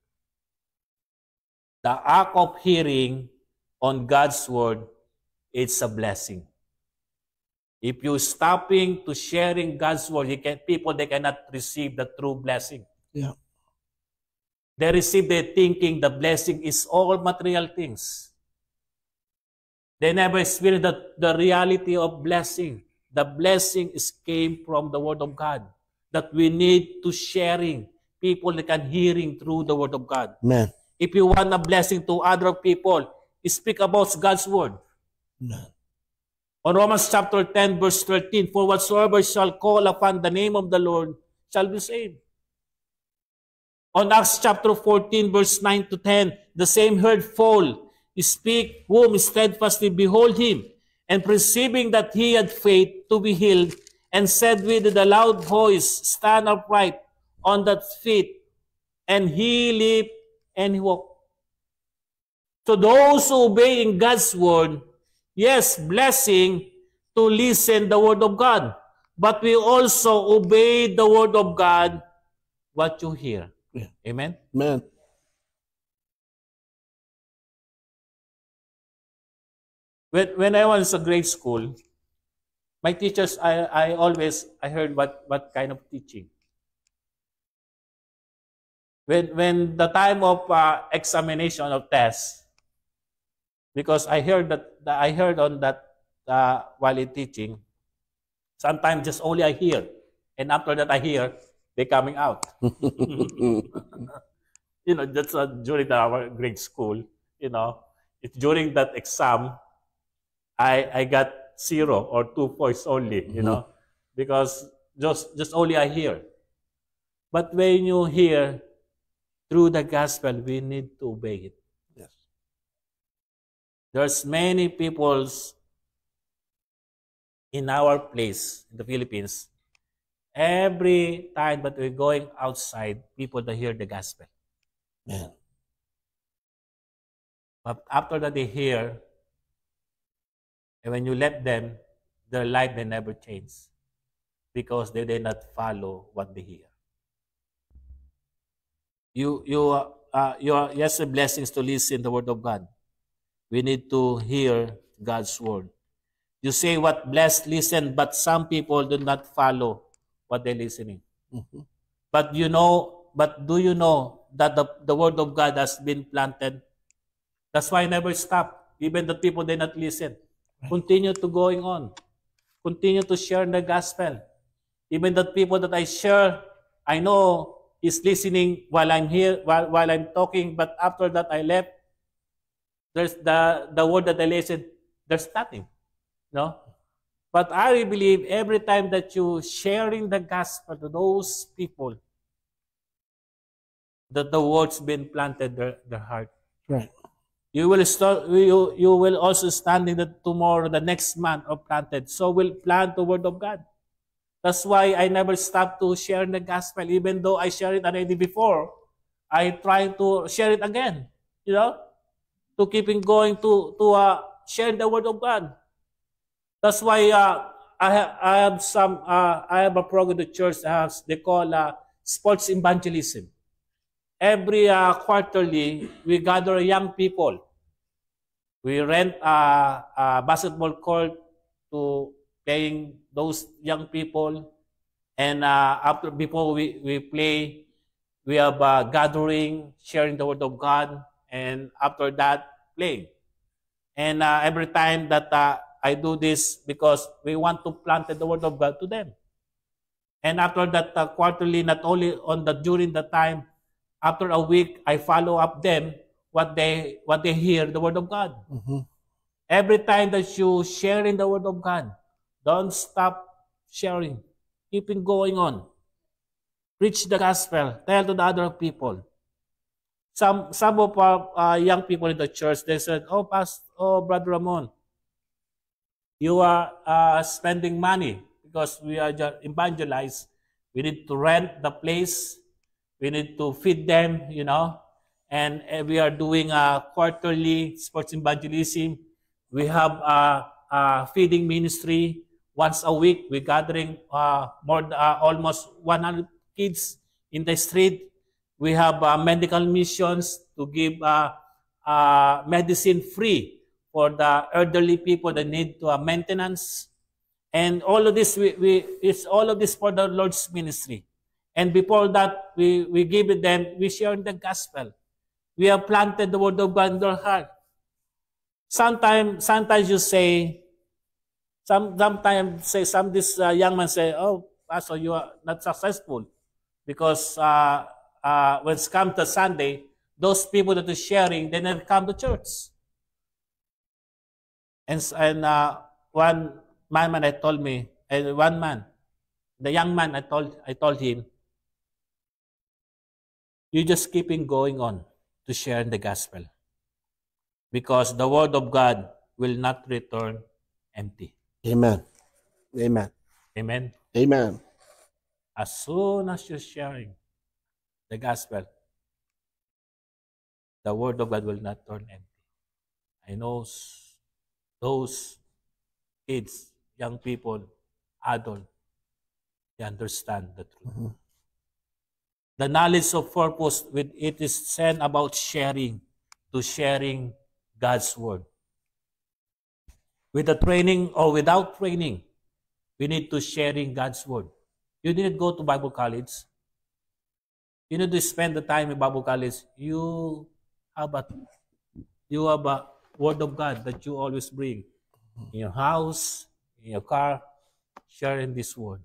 The act of hearing on God's Word, it's a blessing. If you're stopping to sharing God's Word, they cannot receive the true blessing. Yeah. They receive the thinking the blessing is all material things. They never experience the reality of blessing. The blessing came from the Word of God, that we need to sharing. People that can hearing through the Word of God. Amen. If you want a blessing to other people, speak about God's Word. Amen. On Romans chapter 10, verse 13, for whatsoever shall call upon the name of the Lord shall be saved. On Acts chapter 14, verse 9 to 10, the same heard fall, speak, whom steadfastly behold him, and perceiving that he had faith to be healed, and said with a loud voice, stand upright on that feet. And he leaped and he walked. To those who obey in God's word, yes, blessing to listen the word of God. But we also obey the word of God, what you hear. Yeah. Amen? Amen. When I was in grade school, my teachers, I heard what kind of teaching. When the time of examination of tests, because I heard on that while in teaching, sometimes just only I hear, and after that I hear they coming out. That's during our grade school. It's during that exam, I got 0 or 2 points only. Because just only I hear. But when you hear through the gospel, we need to obey it. Yes. There's many peoples in our place, in the Philippines, every time that we're going outside, people that hear the gospel. Man. But after that they hear, and when you let them, their life they never change because they did not follow what they hear. You are yes, blessings to listen the word of God. We need to hear God's word. You say what blessed listen, but some people do not follow what they're listening. Mm-hmm. But do you know that the word of God has been planted? That's why I never stop. Even the people did not listen. Continue to going on. Continue to share the gospel. Even the people that I share, I know is listening while I'm here, while I'm talking, but after that I left. There's the word that I listen, there's nothing. No? But I believe every time that you sharing the gospel to those people, that the word's been planted their heart. Right. You will also stand in tomorrow, the next month of planted. So will plant the word of God. That's why I never stop to share the gospel. Even though I share it already before, I try to share it again. To keeping going to share the word of God. That's why I have a program in the church they call sports evangelism. Every quarterly, we gather young people. We rent a basketball court to playing those young people. And before we play, we have a gathering, sharing the word of God. And after that, playing. And every time that I do this, because we want to plant the word of God to them. And after that quarterly, not only during the time, after a week, I follow up them what they hear the word of God. Mm-hmm. Every time that you sharing the word of God, don't stop sharing. Keeping going on. Preach the gospel. Tell to the other people. Some of our young people in the church, they said, Brother Ramon, you are spending money because we are just evangelized. We need to rent the place. We need to feed them, and we are doing a quarterly sports evangelism. We have a feeding ministry. Once a week, we're gathering almost 100 kids in the street. We have medical missions to give medicine free for the elderly people that need maintenance. And all of this, it's all of this for the Lord's ministry. And before that, we give it them, we share the gospel. We have planted the word of God in their heart. Sometimes you say, this young man say, Pastor, you are not successful. Because when it comes to Sunday, those people that are sharing, they never come to church. And one man I told me, and one man, the young man I told him, you just keeping going on to share the gospel. Because the word of God will not return empty. Amen. Amen. Amen. Amen. As soon as you're sharing the gospel, the word of God will not turn empty. I know those kids, young people, adults, they understand the truth. The knowledge of purpose, with it is sent about sharing to sharing God's word. With the training or without training, we need to sharing God's word. You didn't go to Bible college. You need to spend the time in Bible college. You have a word of God that you always bring in your house, in your car, sharing this word,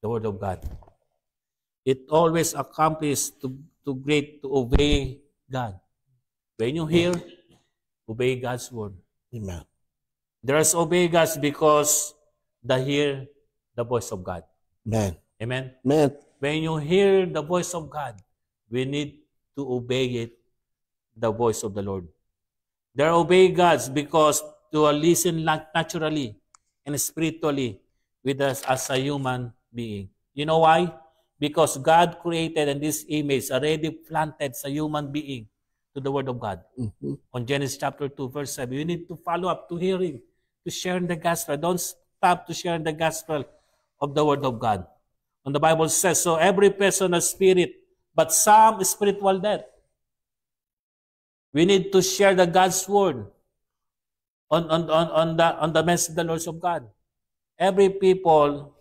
the word of God. It always accomplishes to obey God. When you hear, obey God's word. Amen. There's obey God because they hear the voice of God. Amen. Amen. Amen. When you hear the voice of God, we need to obey it, the voice of the Lord. They obey God because to listen naturally and spiritually with us as a human being. You know why? Because God created in this image, already planted a human being to the word of God. On Genesis chapter 2, verse 7, you need to follow up to hearing, to sharing the gospel. Don't stop to sharing the gospel of the word of God. And the Bible says, so every person has spirit, but some spiritual death. We need to share the God's word on the message of the Lord of God. Every people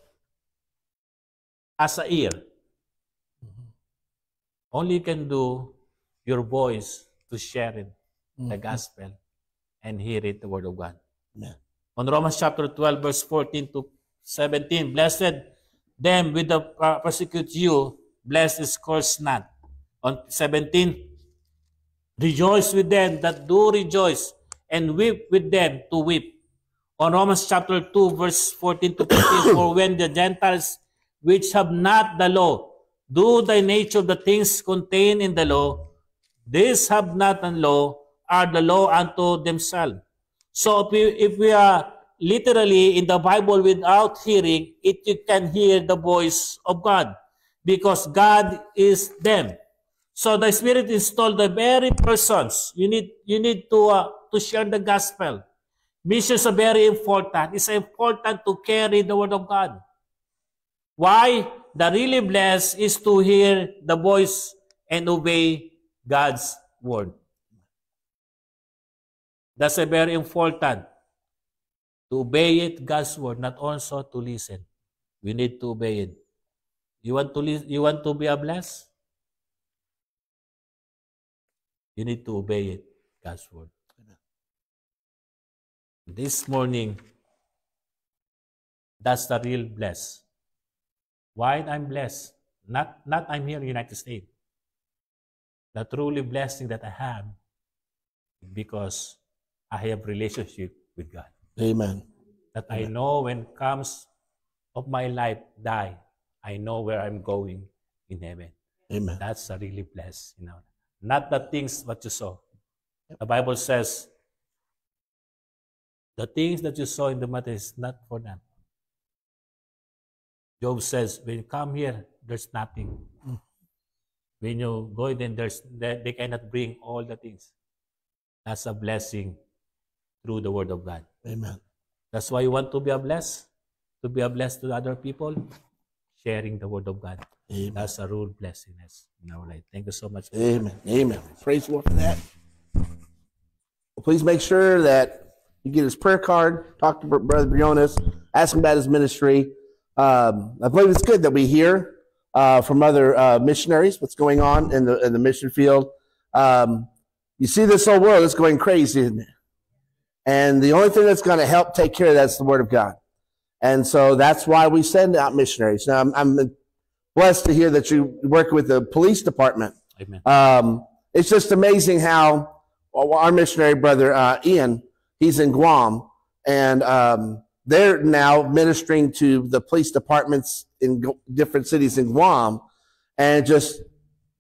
has an ear. Only you can do your voice to share it, the gospel, and hear it, the word of God. Amen. On Romans chapter 12, verse 14 to 17, blessed them with the persecute you, blessed is cursed not. On 17, rejoice with them that do rejoice, and weep with them to weep. On Romans chapter 2, verse 14 to 15, for when the Gentiles which have not the law do the nature of the things contained in the law, these have not the law, are the law unto themselves. So if we are literally in the Bible without hearing, you can hear the voice of God because God is them. So the Spirit installed the very persons. You need to share the gospel. Missions are very important. It's important to carry the word of God. Why? The really blessed is to hear the voice and obey God's word. That's a very important. To obey it, God's word, not also to listen. We need to obey it. You want to be a blessed? You need to obey it, God's word. This morning, that's the real blessed. Why I'm blessed? Not I'm here in the United States. The truly blessing that I have because I have relationship with God. Amen. That I know when comes of my life die, I know where I'm going in heaven. Amen. That's a really blessed, Not the things what you saw. The Bible says, the things that you saw in the matter is not for them. Job says, when you come here, there's nothing. When you go in, they cannot bring all the things. That's a blessing through the word of God. Amen. That's why you want to be a blessed to other people, sharing the word of God. Amen. That's a real blessingness in our life. Thank you so much. Amen. Amen. Praise the Lord for that. Well, please make sure that you get his prayer card, talk to Brother Briones, ask him about his ministry. I believe it's good that we hear from other missionaries what's going on in the mission field. You see this whole world is going crazy, isn't it? And the only thing that's going to help take care of that is the Word of God. And so that's why we send out missionaries. Now, I'm blessed to hear that you work with the police department. Amen. It's just amazing how our missionary brother, Ian, he's in Guam, and they're now ministering to the police departments in different cities in Guam. And just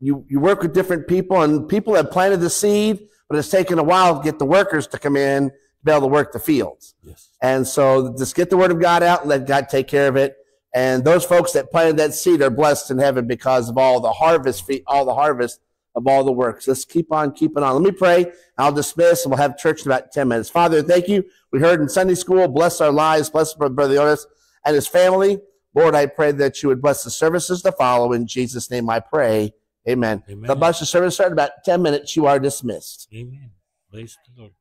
you work with different people, and people have planted the seed, but it's taken a while to get the workers to come in to be able to work the fields. Yes. And so just get the Word of God out and let God take care of it. And those folks that planted that seed are blessed in heaven because of all the harvest of all the works. Let's keep on keeping on. Let me pray. I'll dismiss, and we'll have church in about 10 minutes. Father, thank you. We heard in Sunday school, bless our lives, bless Brother Otis and his family. Lord, I pray that you would bless the services to follow. In Jesus' name I pray. Amen. Amen. God bless the service. Start in about 10 minutes. You are dismissed. Amen. Praise the Lord.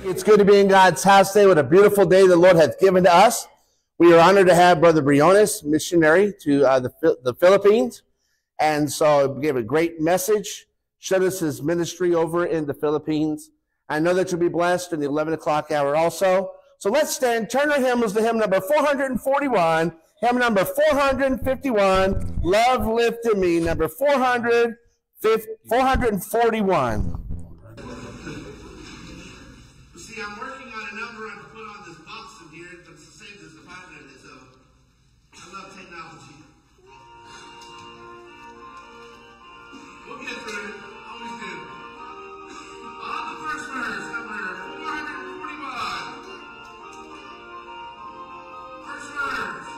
It's good to be in God's house today. What a beautiful day the Lord hath given to us. We are honored to have Brother Briones, missionary to the Philippines. And so he gave a great message, showed us his ministry over in the Philippines. I know that you'll be blessed in the 11 o'clock hour also. So let's stand, turn our hymnals to hymn number 441, hymn number 451, Love Lifted Me, number 441. I'm working on a number I can put on this box in here to save this apartment. So I love technology. We'll get through it. Always do. On the first verse, number 441. First verse.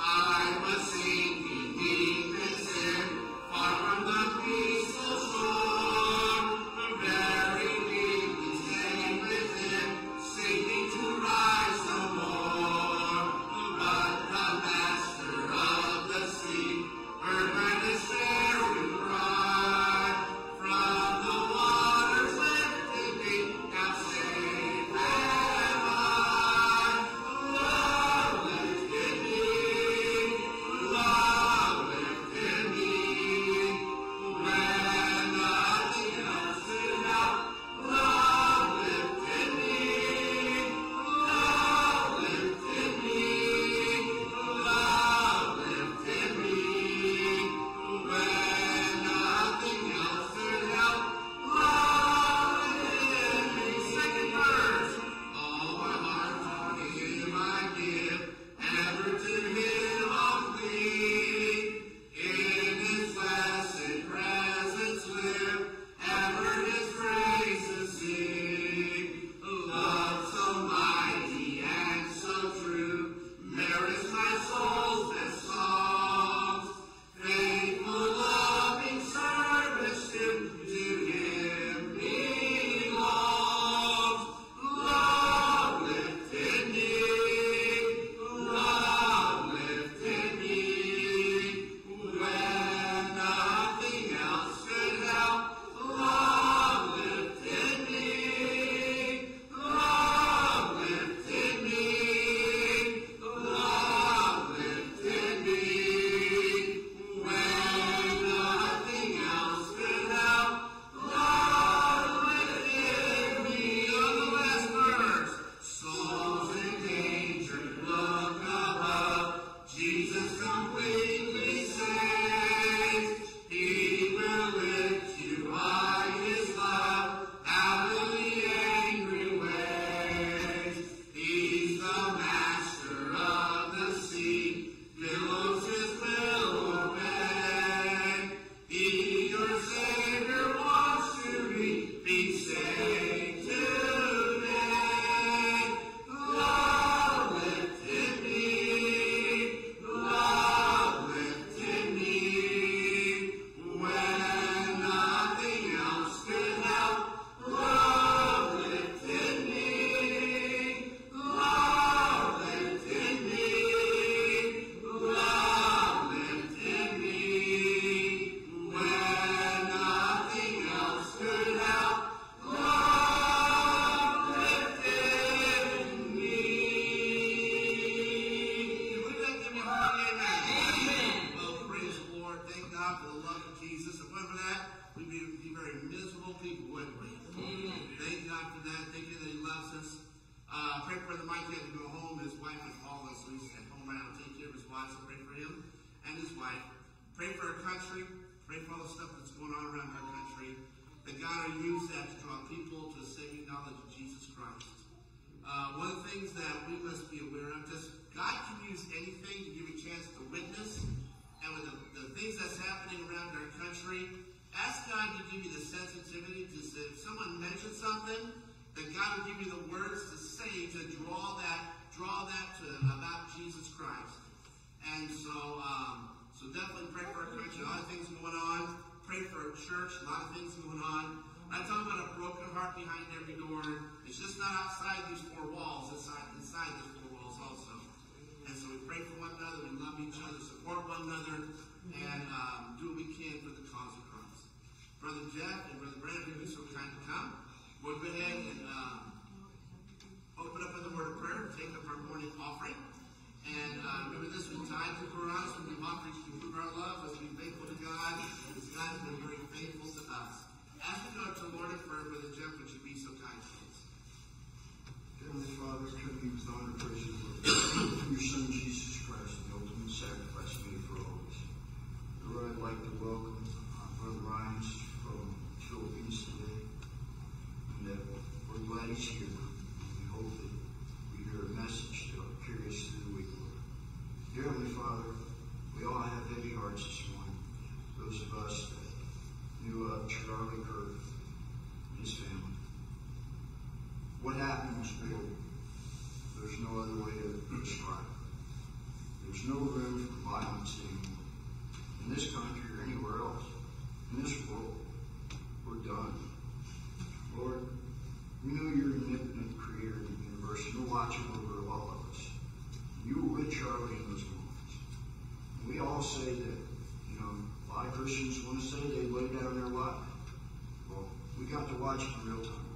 I was sinking deep in sin, far from the peaceful shore, the very deep staying within, seeking to rise no more. But the master of the sea heard my despairing cry. From the waters lifted me, now safe am I. Love lifted me, love lifted me. When nothing else could help, love lifted me, love lifted me, love lifted me. When nothing else could help, love lifted me. Second verse. All my heart to Him I give, ever to Him I'll cleave. In His blessed presence live, ever His praises sing. Love so mighty and so true, merits my soul's best songs. Faithful, loving service to Him belongs. Love lifted me, love lifted me. When nothing else could help, love lifted me, love lifted me, love lifted me. When nothing else could help, love lifted me. On the last verse. Souls in danger, look above. Jesus completely saves. He will lift you by His love out of the angry waves. He's the master of the sea, billows His will obey. He, your Savior, wants to be saved today. Love lifted me, love lifted me. When nothing else could help, love lifted me, love lifted me, love lifted me. When nothing else could help, love lifted me. We lift Him high, amen. Well, praise the Lord. Thank God for the love of Jesus. If not for that, we'd be very miserable people, wouldn't we? Thank God for that. Thank you that He loves us. Pray for Brother Mike had to go home. His wife is homeless, so he's at home right now. Take care of his wife, so pray for him and his wife. Pray for our country. Pray for all the stuff that's going on around our country. That God will use that to draw people to the saving knowledge of Jesus Christ. One of the things that we must be aware of, just God can use anything to give you a chance to witness. And with the things that's happening around our country, ask God to give you the sensitivity to say, if someone mentions something, that God will give you the words to say to draw that to about Jesus Christ. And so So definitely pray for our country. A lot of things going on. Pray for our church. A lot of things going on. I'm talking about a broken heart behind every door. It's just not outside these four walls. It's inside these four walls also. And so we pray for one another. We love each other. Support one another. And do what we can for the cause of Christ. Brother Jeff and Brother Brandon, who's so kind to come, we'll go ahead and open up with a word of prayer, take up our morning offering. And remember this, we tithe to us, when we offer to prove our love, let's be faithful to God, because God has been very faithful to us. As we go to the Lord in prayer, Brother Jeff, would you be so kind, please? Heavenly Father, come to you with honor, praise, and glory. Your Son, Jesus Christ, the ultimate sacrifice made for all of us. Lord, I'd like to welcome Brother Ryan from the Philippines today. And we're glad he's here. We hope that we hear a message to carry us through the week, Lord. Dear Heavenly Father, we all have heavy hearts this morning. Those of us that knew of Charlie Kirk and his family. What happened was brutal. There's no other way to describe it. There's no room for violence anymore. In this country or anywhere else. In this world, we're done. Lord, we know you're an omnipotent creator of the universe. You're watching over all of us. You were with Charlie in those moments. And we all say that, a lot of Christians want to say they laid down their life. Well, we got to watch it in real time.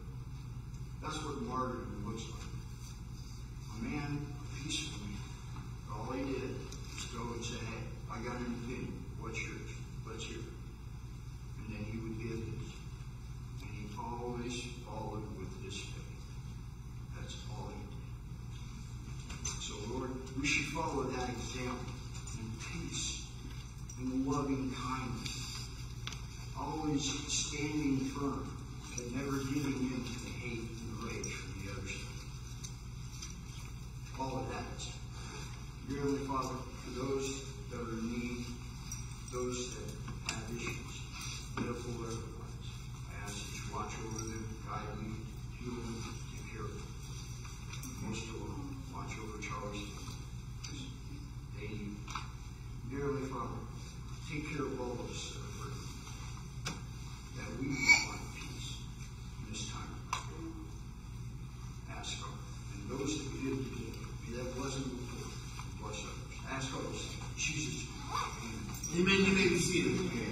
That's what martyrdom looks like. A man, a peaceful man, all he did was go and say, hey, I got an opinion. What's yours? Let's hear it. And then he would give his. And he always followed with his faith. That's all he did. So, Lord, we should follow that example in peace, in loving kindness, always standing firm and never giving in to the hate and rage from the other side. All of that. Dear Heavenly Father, for those that are in need, those that have issues, medical or otherwise, I ask that you watch over them, guide them, heal them, take care of them. Most of all, watch over Charlie's family, because they need you. Dear Heavenly Father, take care of all of us that are hurting, that we may find peace in this time of trouble. Ask God, and those that we did today, may that blessing before and bless others. Ask all those things in Jesus' name. Amen. Amen. You may be seated. Amen.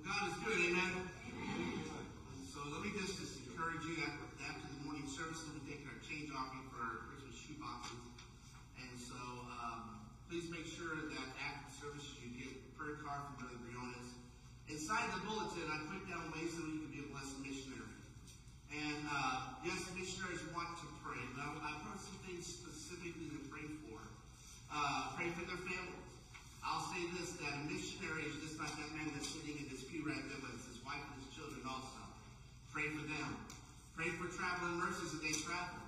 God is good, amen? So let me just encourage you after the morning service, we'll be taking our change offering for our Christmas shoe boxes. And so please make sure that after the service you get a prayer card from Brother Briones. Inside the bulletin, I put down ways that you can be a blessed missionary. And yes, missionaries want to pray. But I brought some things specifically to pray for. Pray for their families. I I'll say this, that a missionary is just like that man that's sitting in this pew right there with his wife and his children also. Pray for them. Pray for traveling mercies as they travel.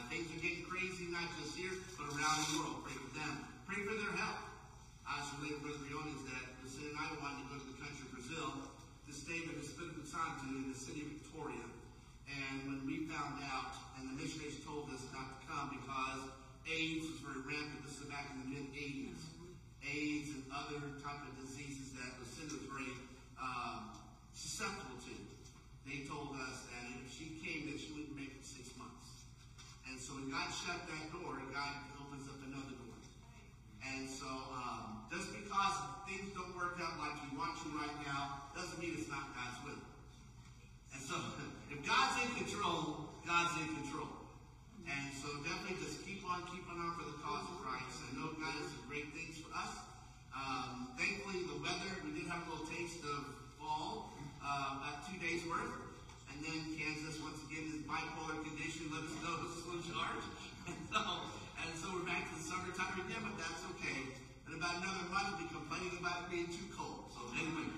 Things are getting crazy, not just here, but around the world. Pray for them. Pray for their health. I was related with Brother Briones that Lucinda and I wanted to go to the country of Brazil to stay with the Espírito Santo in the city of Victoria. And when we found out, and the missionaries told us not to come because AIDS was very rampant, this is back in the mid-80s. AIDS and other type of diseases that Lucinda was very susceptible to. They told us that if she came, that she wouldn't make it 6 months. And so when God shut that door, God opens up another door. And so just because things don't work out like you want to right now, doesn't mean it's not God's will. And so if God's in control, God's in control. And so definitely just keep on keeping on for the cause of Christ. I know God has some great things for us. Thankfully, the weather, we did have a little taste of fall, about 2 days worth. And then Kansas, once again, this bipolar condition let us know this is in charge. And so we're back to the summertime again, but that's okay. In about another month, we'll be complaining about it being too cold. So anyway,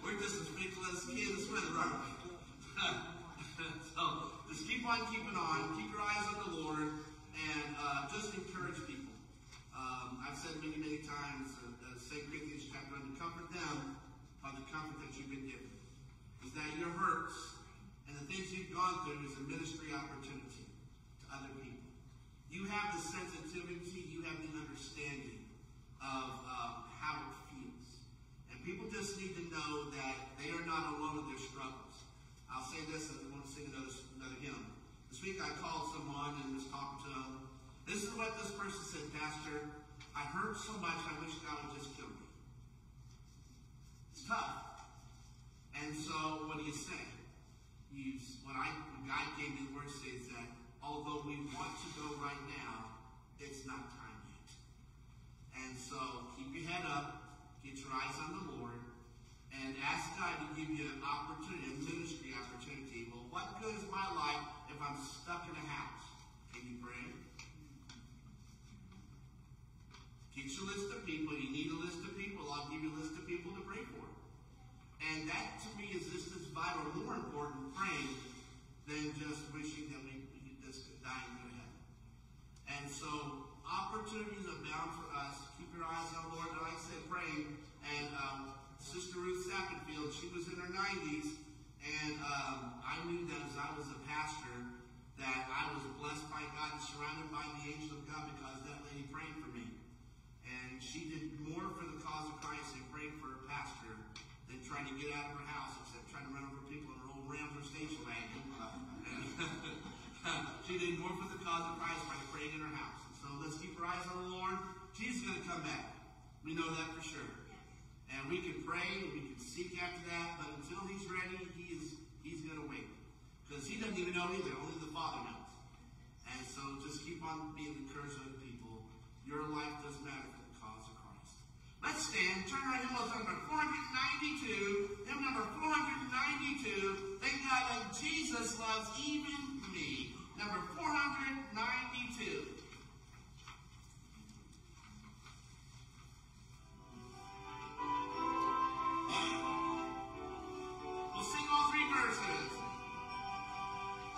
we're just as fickle as kids with it, aren't we? So just keep on keeping on. Keep your eyes on the Lord, and just encourage people. I've said many, many times, 2 Corinthians chapter 1, to comfort them by the comfort that you've been given. Is that your hurts and the things you've gone through is a ministry opportunity to other people. You have the sensitivity, you have the understanding of how it feels. And people just need to know that they are not alone in their struggles. I'll say this, and I want to sing another hymn. This week I called someone and was talking to them. This is what this person said, Pastor, I hurt so much I wish God would just kill me. It's tough. And so what do you say? What God gave me the word says that although we want to go right now, it's not time yet. And so keep your head up, get your eyes on the Lord, and ask God to give you an opportunity, a ministry opportunity. Well, what good is my life if I'm stuck in a house? Can you pray? Get your list of people. You need a list of people. I'll give you a list of people to pray for. And that, to me, is just as vital, more important praying than just wishing that we could just die and go to heaven. And so, opportunities abound for us. Keep your eyes on the Lord. Like I said, praying. And Sister Ruth Sappenfield, she was in her 90s, and I knew that as I was a pastor, that I was blessed by God and surrounded by the angel of God because that lady prayed for me. And she did more for the cause of Christ and prayed for her pastor than trying to get out of her house, except trying to run over people in her old Rambler station wagon. She did more for the cause of Christ by praying in her house. And so let's keep our eyes on the Lord. Jesus is going to come back. We know that for sure. And we can pray, we can seek after that, but until he's ready, he's going to wait. Because he doesn't even know either, only the Father knows. And so just keep on being encouraged with people. Your life does matter for the cause of Christ. Let's stand, turn our hymn number 492, hymn number 492, thank God that Jesus loves even me. Number 492. We'll sing all three verses.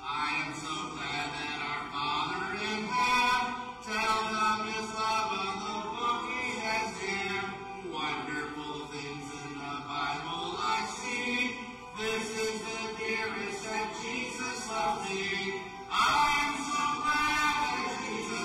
I am so glad that our Father in heaven tells of his love of the book he has here. Wonderful things in the Bible I see. This is the dearest that Jesus loves me. I am so glad that Jesus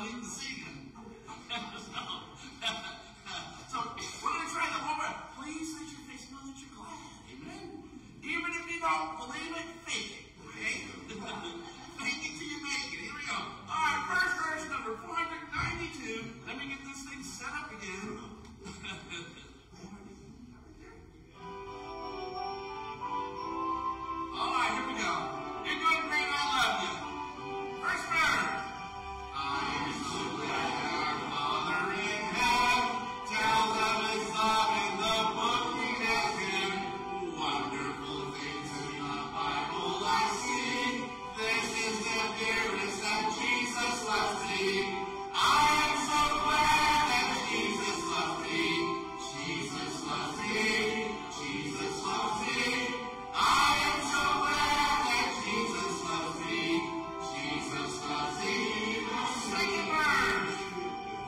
lead the singing. So we're going to try that one more. Please let your face know that you're glad. Amen. Even if you don't believe it, fake it. Okay? Fake it till you make it. Here we go. All right, first verse number 492. Let me get this thing set up again. All right, here we go. You're doing great. I love you. First verse. I am so glad our Father in heaven tells of His love in the book we have him. Wonderful things in the Bible I see. This is the dearest that Jesus loves me. I am so glad that Jesus loves me. Jesus loves me. Jesus loves me. I am so glad that Jesus loves me. Jesus loves me. Second verse.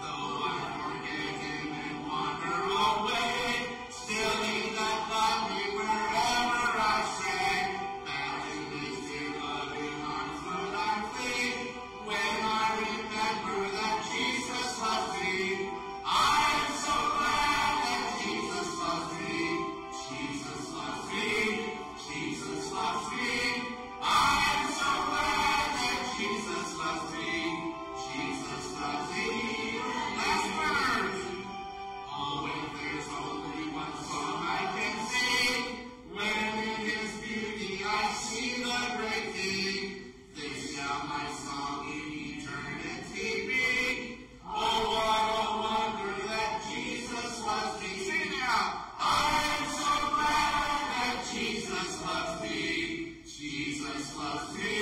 Though I forget Him and wander away, still He does love me wherever I stray. Back in His dear loving arms will I flee when I remember that Jesus loves me. I am so glad that Jesus loves me. Jesus loves me. Jesus loves me. I am so glad that Jesus loves me. Jesus loves me. Last verse. Oh, if there's only one song I can sing, when in His beauty I see the great King, this shall my song in eternity be. Oh, what a wonder that Jesus loves me. Sing it out. I am so glad that Jesus loves me. Jesus loves me.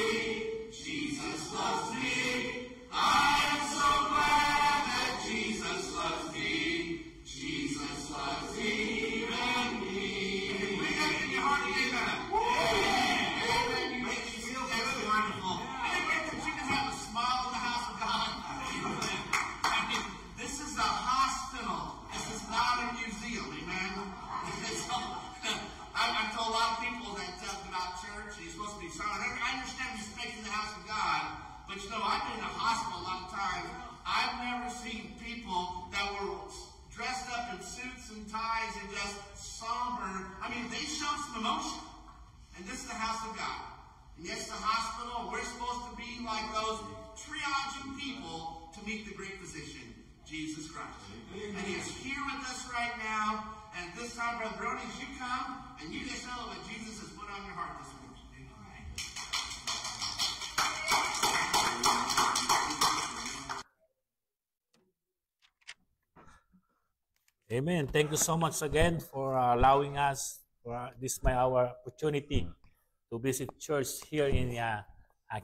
Jesus loves me. I am so glad that Jesus loves me. Jesus loves even me. We got it in your heart again, man. Amen. You make me feel that's wonderful. Amen. That you can have a smile in the house of God. I mean, this is a hospital. This is not a museum. Amen. I've told a lot of people that about church, you're supposed to be silent. I understand respecting the house of God, but you know, I've been in a hospital a long time. I've never seen people that were dressed up in suits and ties and just somber. I mean, they showed some emotion. And this is the house of God. And yes, the hospital, we're supposed to be like those triaging people to meet the great physician, Jesus Christ. And He is here with us right now. And at this time, Brother Brody, as you come, and you just know what Jesus has put on your heart this morning. Amen. Thank you so much again for allowing us for this our opportunity to visit church here in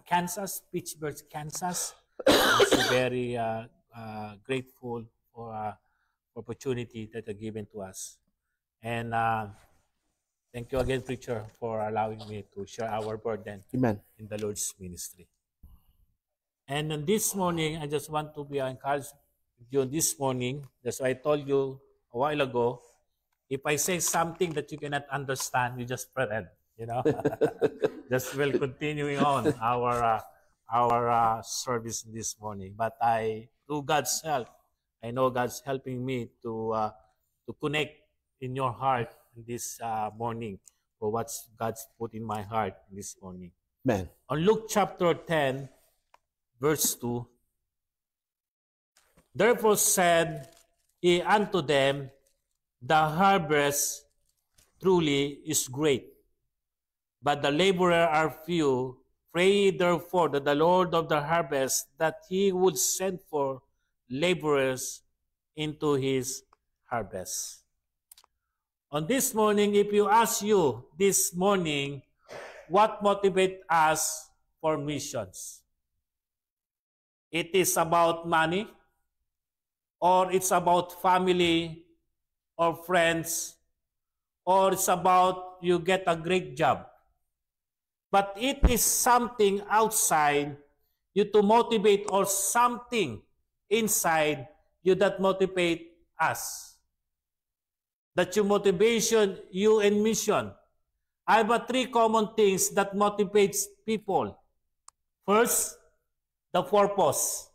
Kansas, Pittsburgh, Kansas. I'm so very grateful for opportunity that are given to us. And thank you again, preacher, for allowing me to share our burden Amen. in the Lord's ministry. And this morning, I just want to be encouraged with you this morning. That's why I told you a while ago, if I say something that you cannot understand, you just pretend, you know. Just will continuing on our service this morning. But through God's help, I know God's helping me to connect in your heart this morning for what God's put in my heart this morning. Amen. On Luke chapter 10, verse 2, therefore said He unto them, the harvest truly is great, but the laborers are few. Pray therefore that the Lord of the harvest, that He would send for laborers into His harvest. On this morning, if you ask you this morning, what motivates us for missions? It is about money, or it's about family or friends, or it's about you get a great job. But it is something outside you to motivate, or something inside you that motivate us. That your motivation, you in mission. I have 3 common things that motivates people. First, the purpose.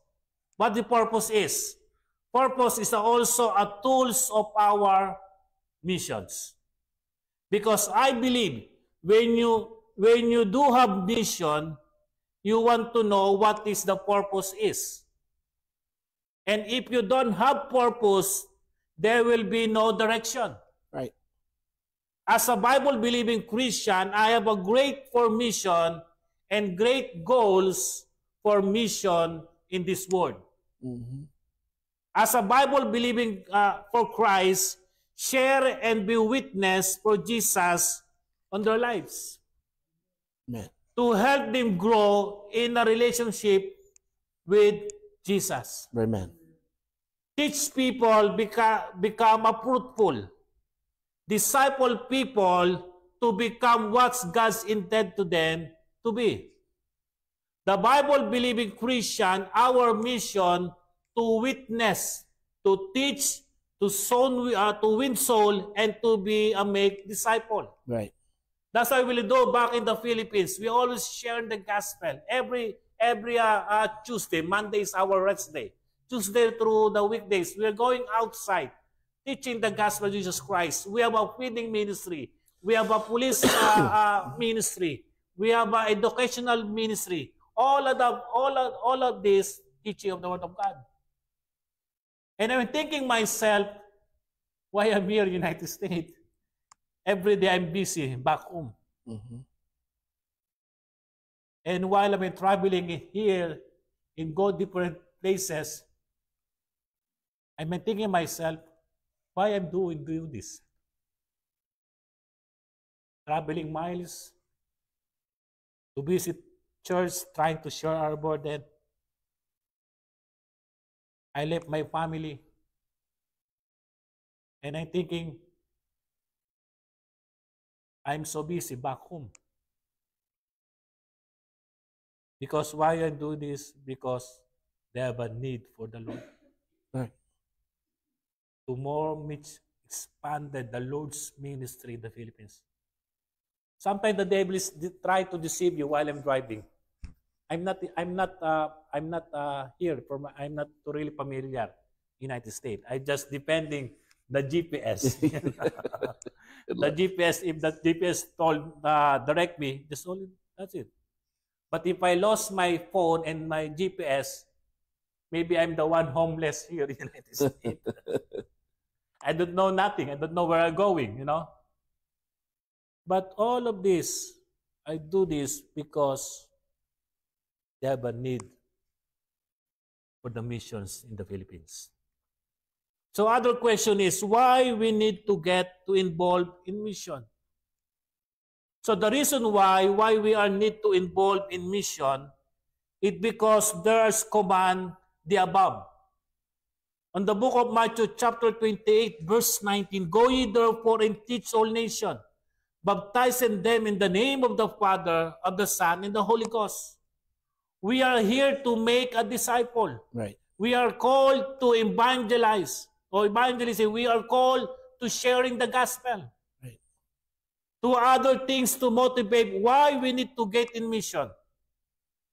what the purpose is. Purpose is also a tools of our missions. Because I believe when you do have mission, you want to know what is the purpose is. And if you don't have purpose, there will be no direction. Right. As a Bible-believing Christian, I have a great for mission and great goals for mission in this world. Mm-hmm. As a Bible-believing for Christ, share and be witness for Jesus on their lives. Amen. To help them grow in a relationship with Jesus. Amen. Teach people become a fruitful. Disciple people to become what God's intended to them to be. The Bible-believing Christian, our mission to witness, to teach, to win soul, and to be a make disciple. Right. That's why we do back in the Philippines. We always share the gospel. Every Tuesday, Monday is our rest day. Tuesday through the weekdays, we are going outside, teaching the gospel of Jesus Christ. We have a feeding ministry. We have a police ministry. We have an educational ministry. All of this teaching of the Word of God. And I'm thinking myself, why I'm here in the United States. Every day I'm busy back home. Mm-hmm. And while I'm traveling here in go different places, I'm thinking myself, why I'm doing this? Traveling miles to visit church, trying to share our burden. I left my family. And I'm thinking, I'm so busy back home. Because why I do this? Because they have a need for the Lord. Right. To more expanded the Lord's ministry in the Philippines. Sometimes the devil is try to deceive you while I'm driving. I'm not here I'm not really familiar United States. I just depending the GPS. The GPS, if the GPS told direct me, that's it. But if I lost my phone and my GPS, maybe I'm the one homeless here in the United States. I don't know nothing. I don't know where I'm going, But all of this, I do this because they have a need for the missions in the Philippines. So other question is why we need to get to involved in mission. So the reason why we are need to involve in mission is because there's command the above. On the book of Matthew chapter 28 verse 19, go ye therefore and teach all nations, baptizing them in the name of the Father, of the Son, and the Holy Ghost. We are here to make a disciple. Right. We are called to evangelize. Or evangelism, we are called to sharing the gospel. Right. To other things to motivate why we need to get in mission.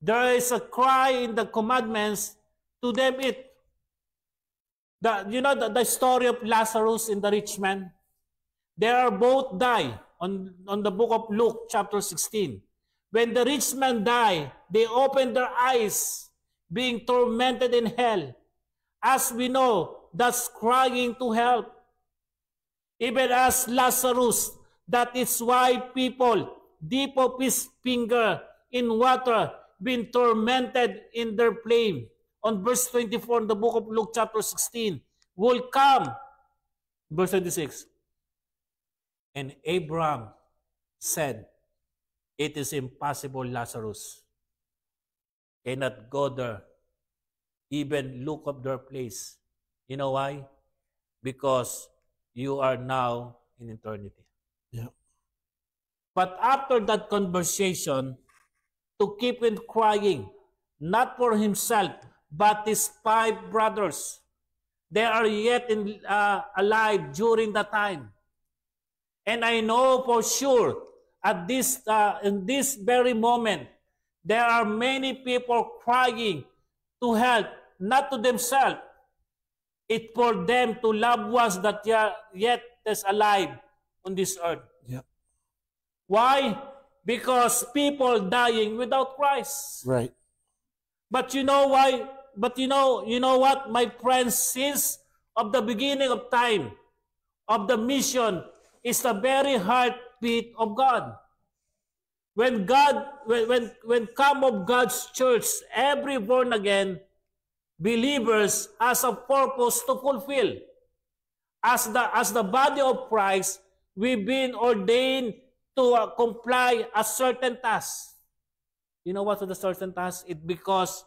There is a cry in the commandments to them it. The story of Lazarus and the rich man? They are both die on the book of Luke chapter 16. When the rich man died, they opened their eyes, being tormented in hell. As we know, that's crying to help. Even as Lazarus, that is why people dip of his finger in water, being tormented in their flame. On verse 24 in the book of Luke chapter 16, will come. Verse 26. And Abraham said, it is impossible, Lazarus cannot go there, even look up their place. You know why? Because you are now in eternity. Yeah. But after that conversation, to keep him crying, not for himself, but his 5 brothers. They are yet alive during that time. And I know for sure, at this in this very moment, there are many people crying to help not to themselves. It's for them to loved ones that yet is alive on this earth. Yep. Why? Because people dying without Christ. Right. But you know why? But you know what, my friends, since of the beginning of time, of the mission, is the very heartbeat of God. When come of God's church, every born again believers has a purpose to fulfill. As the body of Christ, we've been ordained to comply a certain task. You know what the certain task? It's because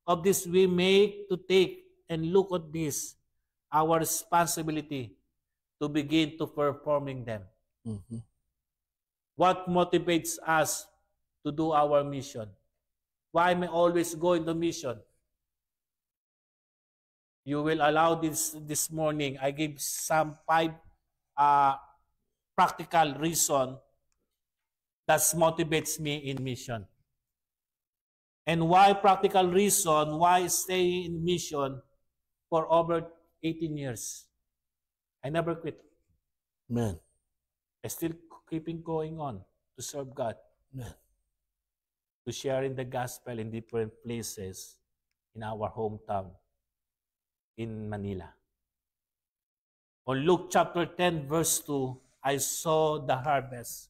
of this we make to take and look at this, our responsibility to begin to performing them. Mm-hmm. What motivates us to do our mission? Why am I always going to mission? You will allow this morning. I give some 5 practical reason that motivates me in mission. And why practical reason? Why staying in mission for over 18 years? I never quit. Man. I still keeping going on to serve God. Man. To share in the gospel in different places in our hometown in Manila. On Luke chapter 10 verse 2, I saw the harvest.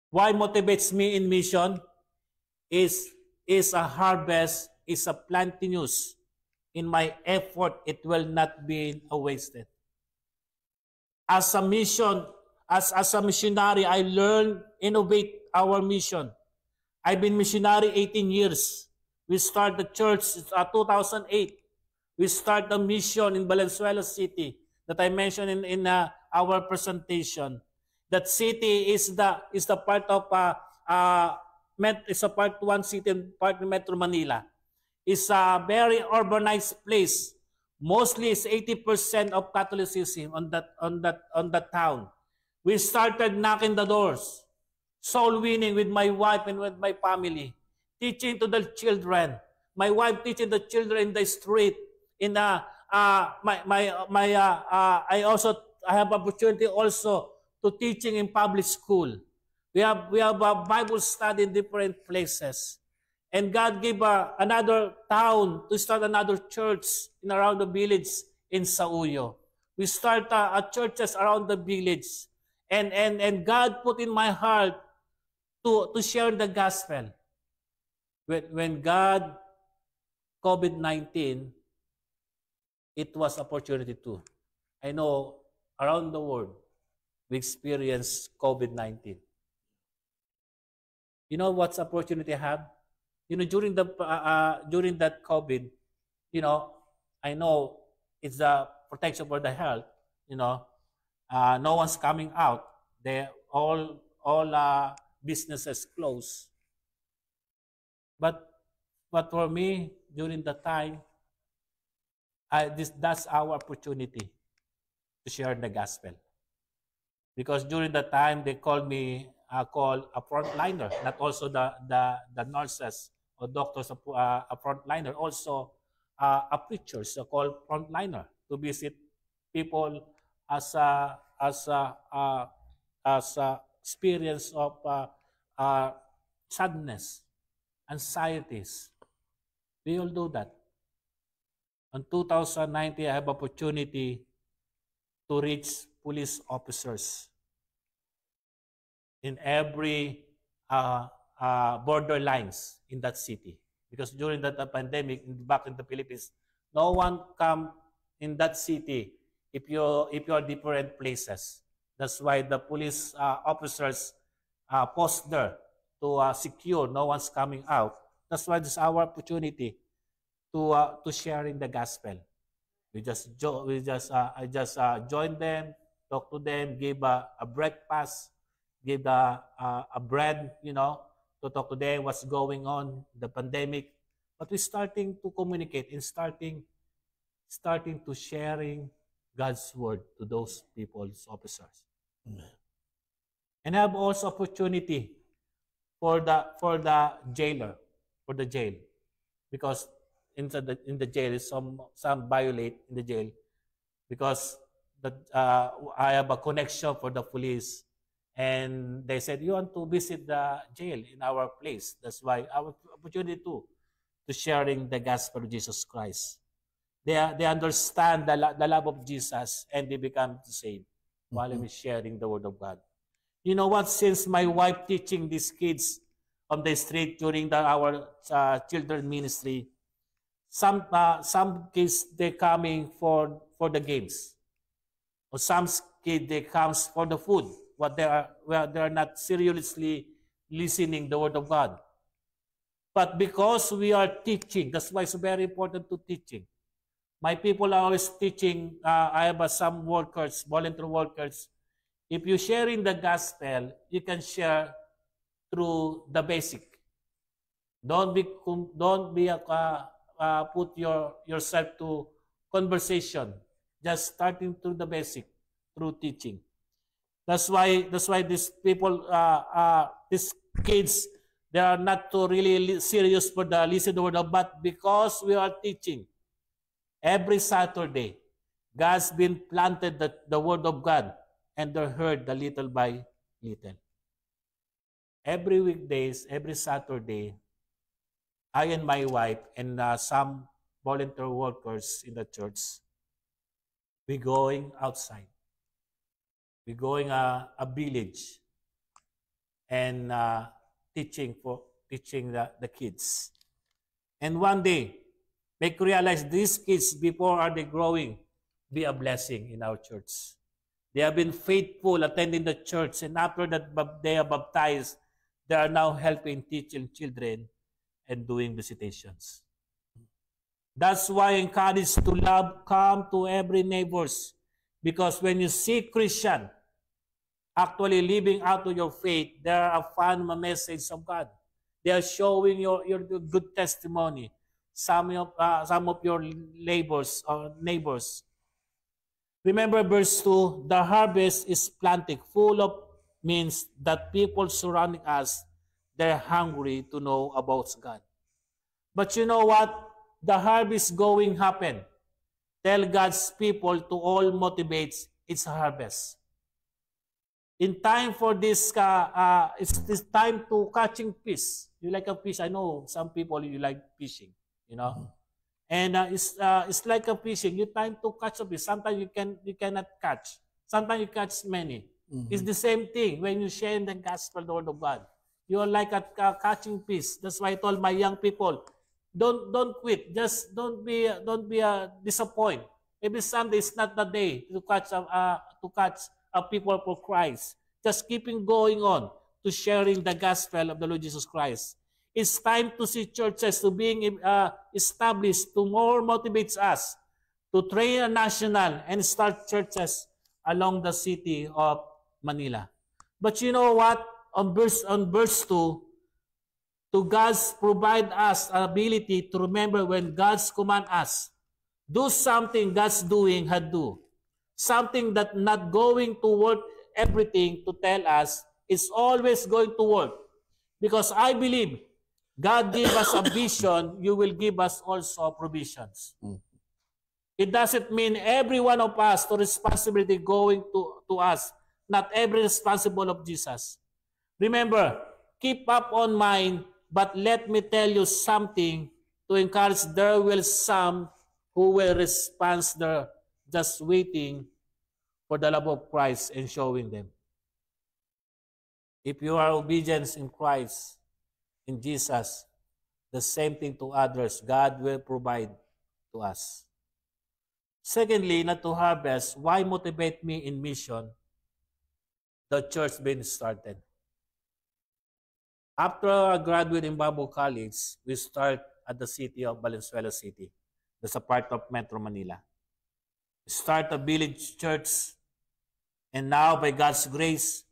Why motivates me in mission? Is a harvest, is a plenteous. In my effort, it will not be wasted. As a mission, as a missionary, I learn, innovate our mission. I've been missionary 18 years. We start the church 2008. We start the mission in Valenzuela City that I mentioned in our presentation. That city is the part of it's a part 1 city and part of Metro Manila. It's a very urbanized place. Mostly it's 80% of Catholicism on that town. We started knocking the doors, soul winning with my wife and with my family, teaching to the children. My wife teaching the children in the street. I have opportunity also to teaching in public school. We have a Bible study in different places. And God gave another town to start another church in around the village in Sauyo. We start churches around the village. And God put in my heart to share the gospel. When God, COVID-19, it was opportunity too. I know around the world, we experience COVID-19. You know what's opportunity I have? You know, during that COVID, you know, I know it's a protection for the health. You know, no one's coming out. They all businesses closed. But for me, during the time, that's our opportunity to share the gospel. Because during the time they called me called a frontliner, not also the nurses or doctors a frontliner, also a preacher, so called frontliner, to visit people as a experience of sadness, anxieties. We all do that. In 2019, I have opportunity to reach police officers in every borderlines in that city. Because during that pandemic, back in the Philippines, no one come in that city if you are different places. That's why the police officers post there to secure no one's coming out. That's why this is our opportunity to sharing the gospel. I just join them, talk to them, give a breakfast, give a bread, you know, to talk to them what's going on, the pandemic. But we're starting to communicate and starting to sharing God's word to those people's officers. Amen. And I have also opportunity for the jailer, for the jail, because in the jail, some violate in the jail because I have a connection for the police, and they said you want to visit the jail in our place. That's why our opportunity to sharing the gospel of Jesus Christ. They understand the love of Jesus and they become the same while I'm sharing the word of God. You know what? Since my wife teaching these kids on the street during our children ministry, some kids they coming for the games, or some kids they comes for the food. What they are not seriously listening the word of God. But because we are teaching, that's why it's very important to teaching. My people are always teaching. I have some workers, volunteer workers. If you're sharing the gospel, you can share through the basic. Don't be put yourself to conversation. Just starting through the basic, through teaching. That's why these people, these kids, they are not too really serious for the listen to the word of, but because we are teaching. Every Saturday, God's been planted the word of God, and they're heard the little by little. Every weekdays, every Saturday, I and my wife and some volunteer workers in the church, we going outside. We going a village and teaching the kids. And one day, make realize these kids, before are they growing, be a blessing in our church. They have been faithful attending the church, and after that they are baptized, they are now helping teaching children and doing visitations. That's why I encourage to love, come to every neighbors, because when you see Christian actually living out of your faith, they are found a message of God. They are showing your good testimony. Some of your neighbors. Remember verse 2, the harvest is plenty, full of, means that people surrounding us, they're hungry to know about God. But you know what? The harvest going happen. Tell God's people to all motivates its harvest. In time for this, it's time to catching fish. You like a fish? I know some people you like fishing. You know, and it's like a fishing. You time to catch a fish. Sometimes you cannot catch. Sometimes you catch many. It's the same thing when you share the gospel, the word of God. You are like a catching fish. That's why I told my young people, don't quit. Just don't be disappointed. Maybe Sunday is not the day to catch a people for Christ. Just keeping going on to sharing the gospel of the Lord Jesus Christ. It's time to see churches to being established, to more motivates us to train a national and start churches along the city of Manila. But you know what? On verse 2, to God's provide us an ability to remember when God's command us, do something God's doing had do. Something that not going to work everything to tell us is always going to work. Because I believe God give us a vision, you will give us also provisions. It doesn't mean every one of us to responsibility going to us. Not every responsible of Jesus. Remember, keep up on mind, but let me tell you something to encourage. There will some who will respond there, just waiting for the love of Christ and showing them. If you are obedient in Christ, in Jesus, the same thing to others, God will provide to us. Secondly, not to harvest, why motivate me in mission? The church being started. After I graduate in Bible College, we start at the city of Valenzuela City. That's a part of Metro Manila. We start a village church, and now by God's grace,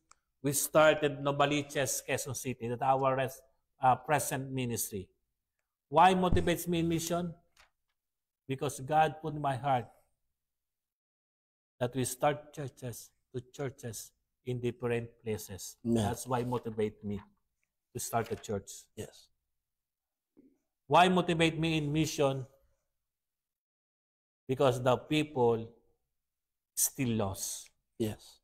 we started Novaliches, Quezon City. That's our present ministry. Why motivates me in mission? Because God put in my heart that we start churches in different places. Amen. That's why motivate me to start a church. Yes. Why motivate me in mission? because the people still lost. Yes.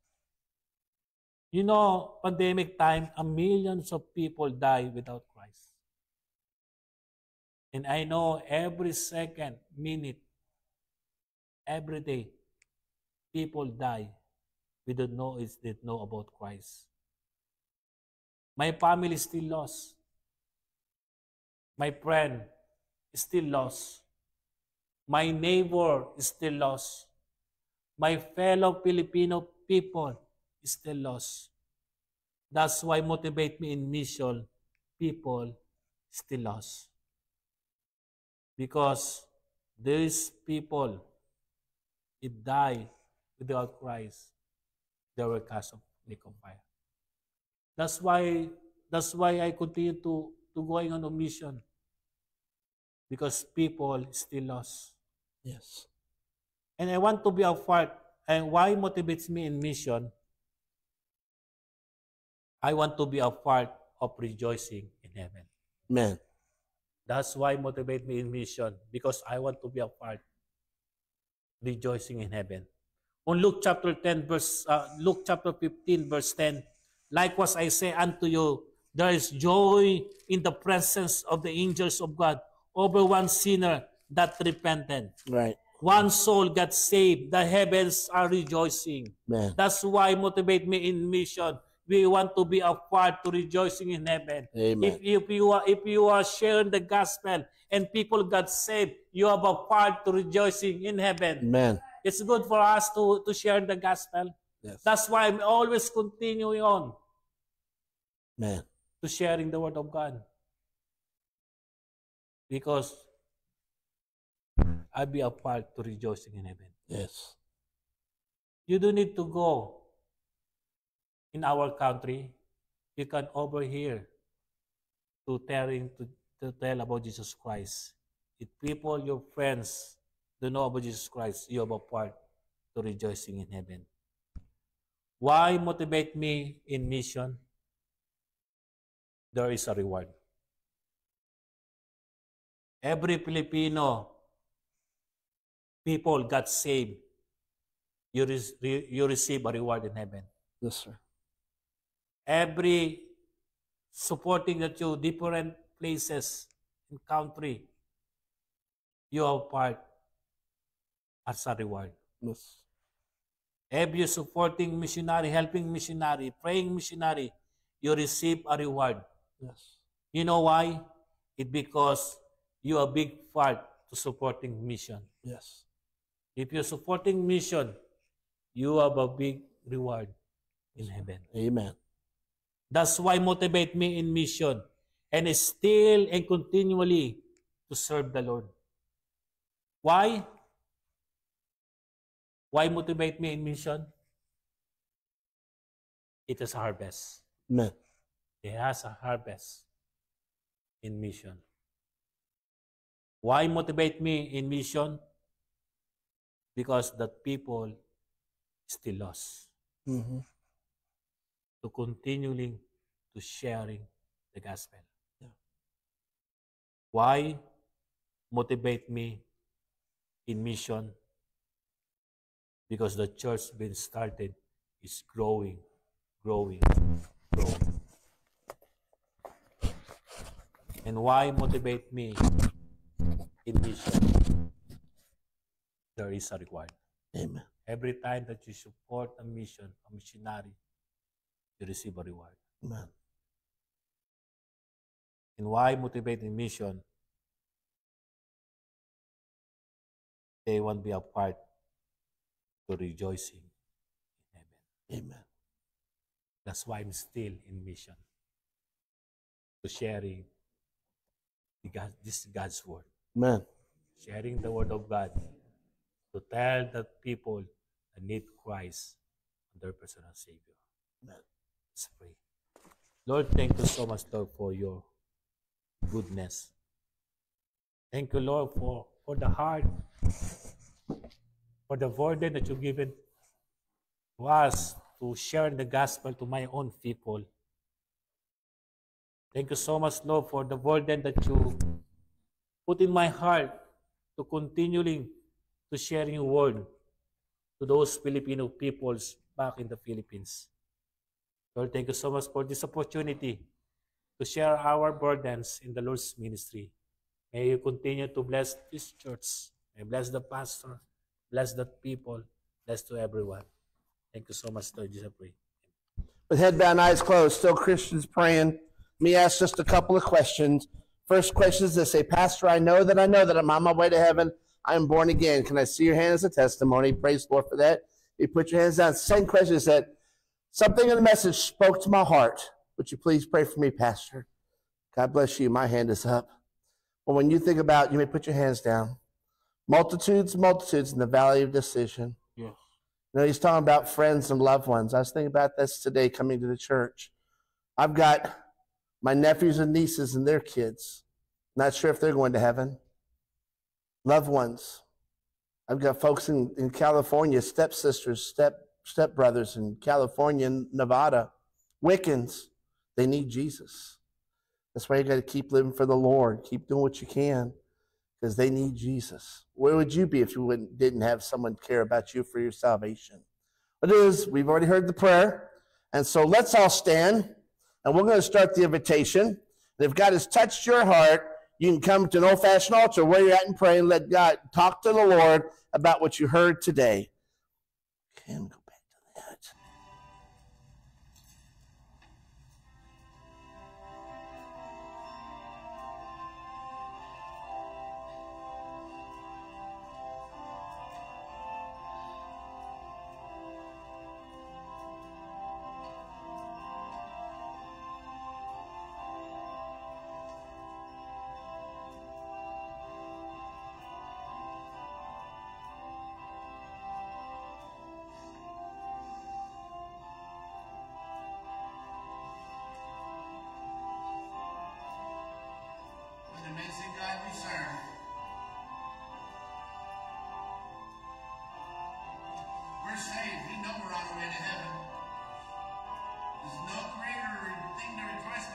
You know, pandemic time, millions of people die without Christ. And I know every second, minute, every day, people die. We don't know is they know about Christ. My family is still lost. My friend is still lost. My neighbor is still lost. My fellow Filipino people is still lost. That's why motivate me in mission. People still lost. Because these people, if die without Christ, they will cast of lake of fire. That's why I continue to going on a mission. Because people still lost. Yes. And I want to be a part. And why motivates me in mission? I want to be a part of rejoicing in heaven. Amen. That's why motivate me in mission. Because I want to be a part rejoicing in heaven. On Luke chapter 15, verse 10, likewise I say unto you, there is joy in the presence of the angels of God over one sinner that repented. Right. One soul got saved. The heavens are rejoicing. Man. That's why motivate me in mission. We want to be a part to rejoicing in heaven. Amen. If you are sharing the gospel and people got saved, you have a part to rejoicing in heaven. Amen. It's good for us to share the gospel. Yes. That's why I'm always continuing on Man. to sharing the word of God. Because I be a part to rejoicing in heaven. Yes. You don't need to go in our country. You can overhear to tell about Jesus Christ. If people, your friends, don't know about Jesus Christ, you have a part to rejoicing in heaven. Why motivate me in mission? There is a reward. Every Filipino people got saved. You receive a reward in heaven. Yes, sir. Every supporting that you different places in country, you have part as a reward. Yes. Every supporting missionary, helping missionary, praying missionary, you receive a reward. Yes. You know why? It's because you are a big part to supporting mission. Yes. If you're supporting mission, you have a big reward in heaven. Amen. That's why motivate me in mission and still and continually to serve the Lord. Why? Why motivate me in mission? It is harvest. Amen. It has a harvest in mission. Why motivate me in mission? Because the people still lost. Mm-hmm. To continuing to sharing the gospel. Yeah. Why motivate me in mission? Because the church being started is growing. And why motivate me in mission? There is a reward. Amen. Every time that you support a mission, a missionary, you receive a reward. Amen. And why motivate in mission? They want to be a part to rejoicing in heaven. Amen. That's why I'm still in mission. To sharing this God's word. Amen. Sharing the word of God. To tell the people that need Christ and their personal Savior. Amen. Let's pray. Lord, thank you so much, Lord, for your goodness. Thank you, Lord, for the heart, for the burden that you've given to us to share the gospel to my own people. Thank you so much, Lord, for the burden that you put in my heart to continuing to share your word to those Filipino peoples back in the Philippines. Lord, thank you so much for this opportunity to share our burdens in the Lord's ministry. May you continue to bless this church. May bless the pastor, bless the people, bless to everyone. Thank you so much, Lord Jesus, I pray. With head bowed and eyes closed, still Christians praying. Let me ask just a couple of questions. First question is this: say, Pastor, I know that I'm on my way to heaven. I am born again. Can I see your hand as a testimony? Praise the Lord for that. You put your hands down. Second question is that something in the message spoke to my heart. Would you please pray for me, Pastor? God bless you. My hand is up. Well, when you think about, you may put your hands down. Multitudes in the valley of decision. Yes. You know, he's talking about friends and loved ones. I was thinking about this today coming to the church. I've got my nephews and nieces and their kids. Not sure if they're going to heaven. Loved ones. I've got folks in California, stepsisters, stepbrothers in California and Nevada. Wiccans. They need Jesus. That's why you got to keep living for the Lord. Keep doing what you can because they need Jesus. Where would you be if you didn't have someone care about you for your salvation? It is. We've already heard the prayer. And so let's all stand, and we're going to start the invitation. And if God has touched your heart, you can come to an old-fashioned altar where you're at and pray and let God talk to the Lord about what you heard today. Okay, I'm going to go back to that. Amazing God we serve. We're saved. We know we're on our way to heaven. There's no greater thing to rejoice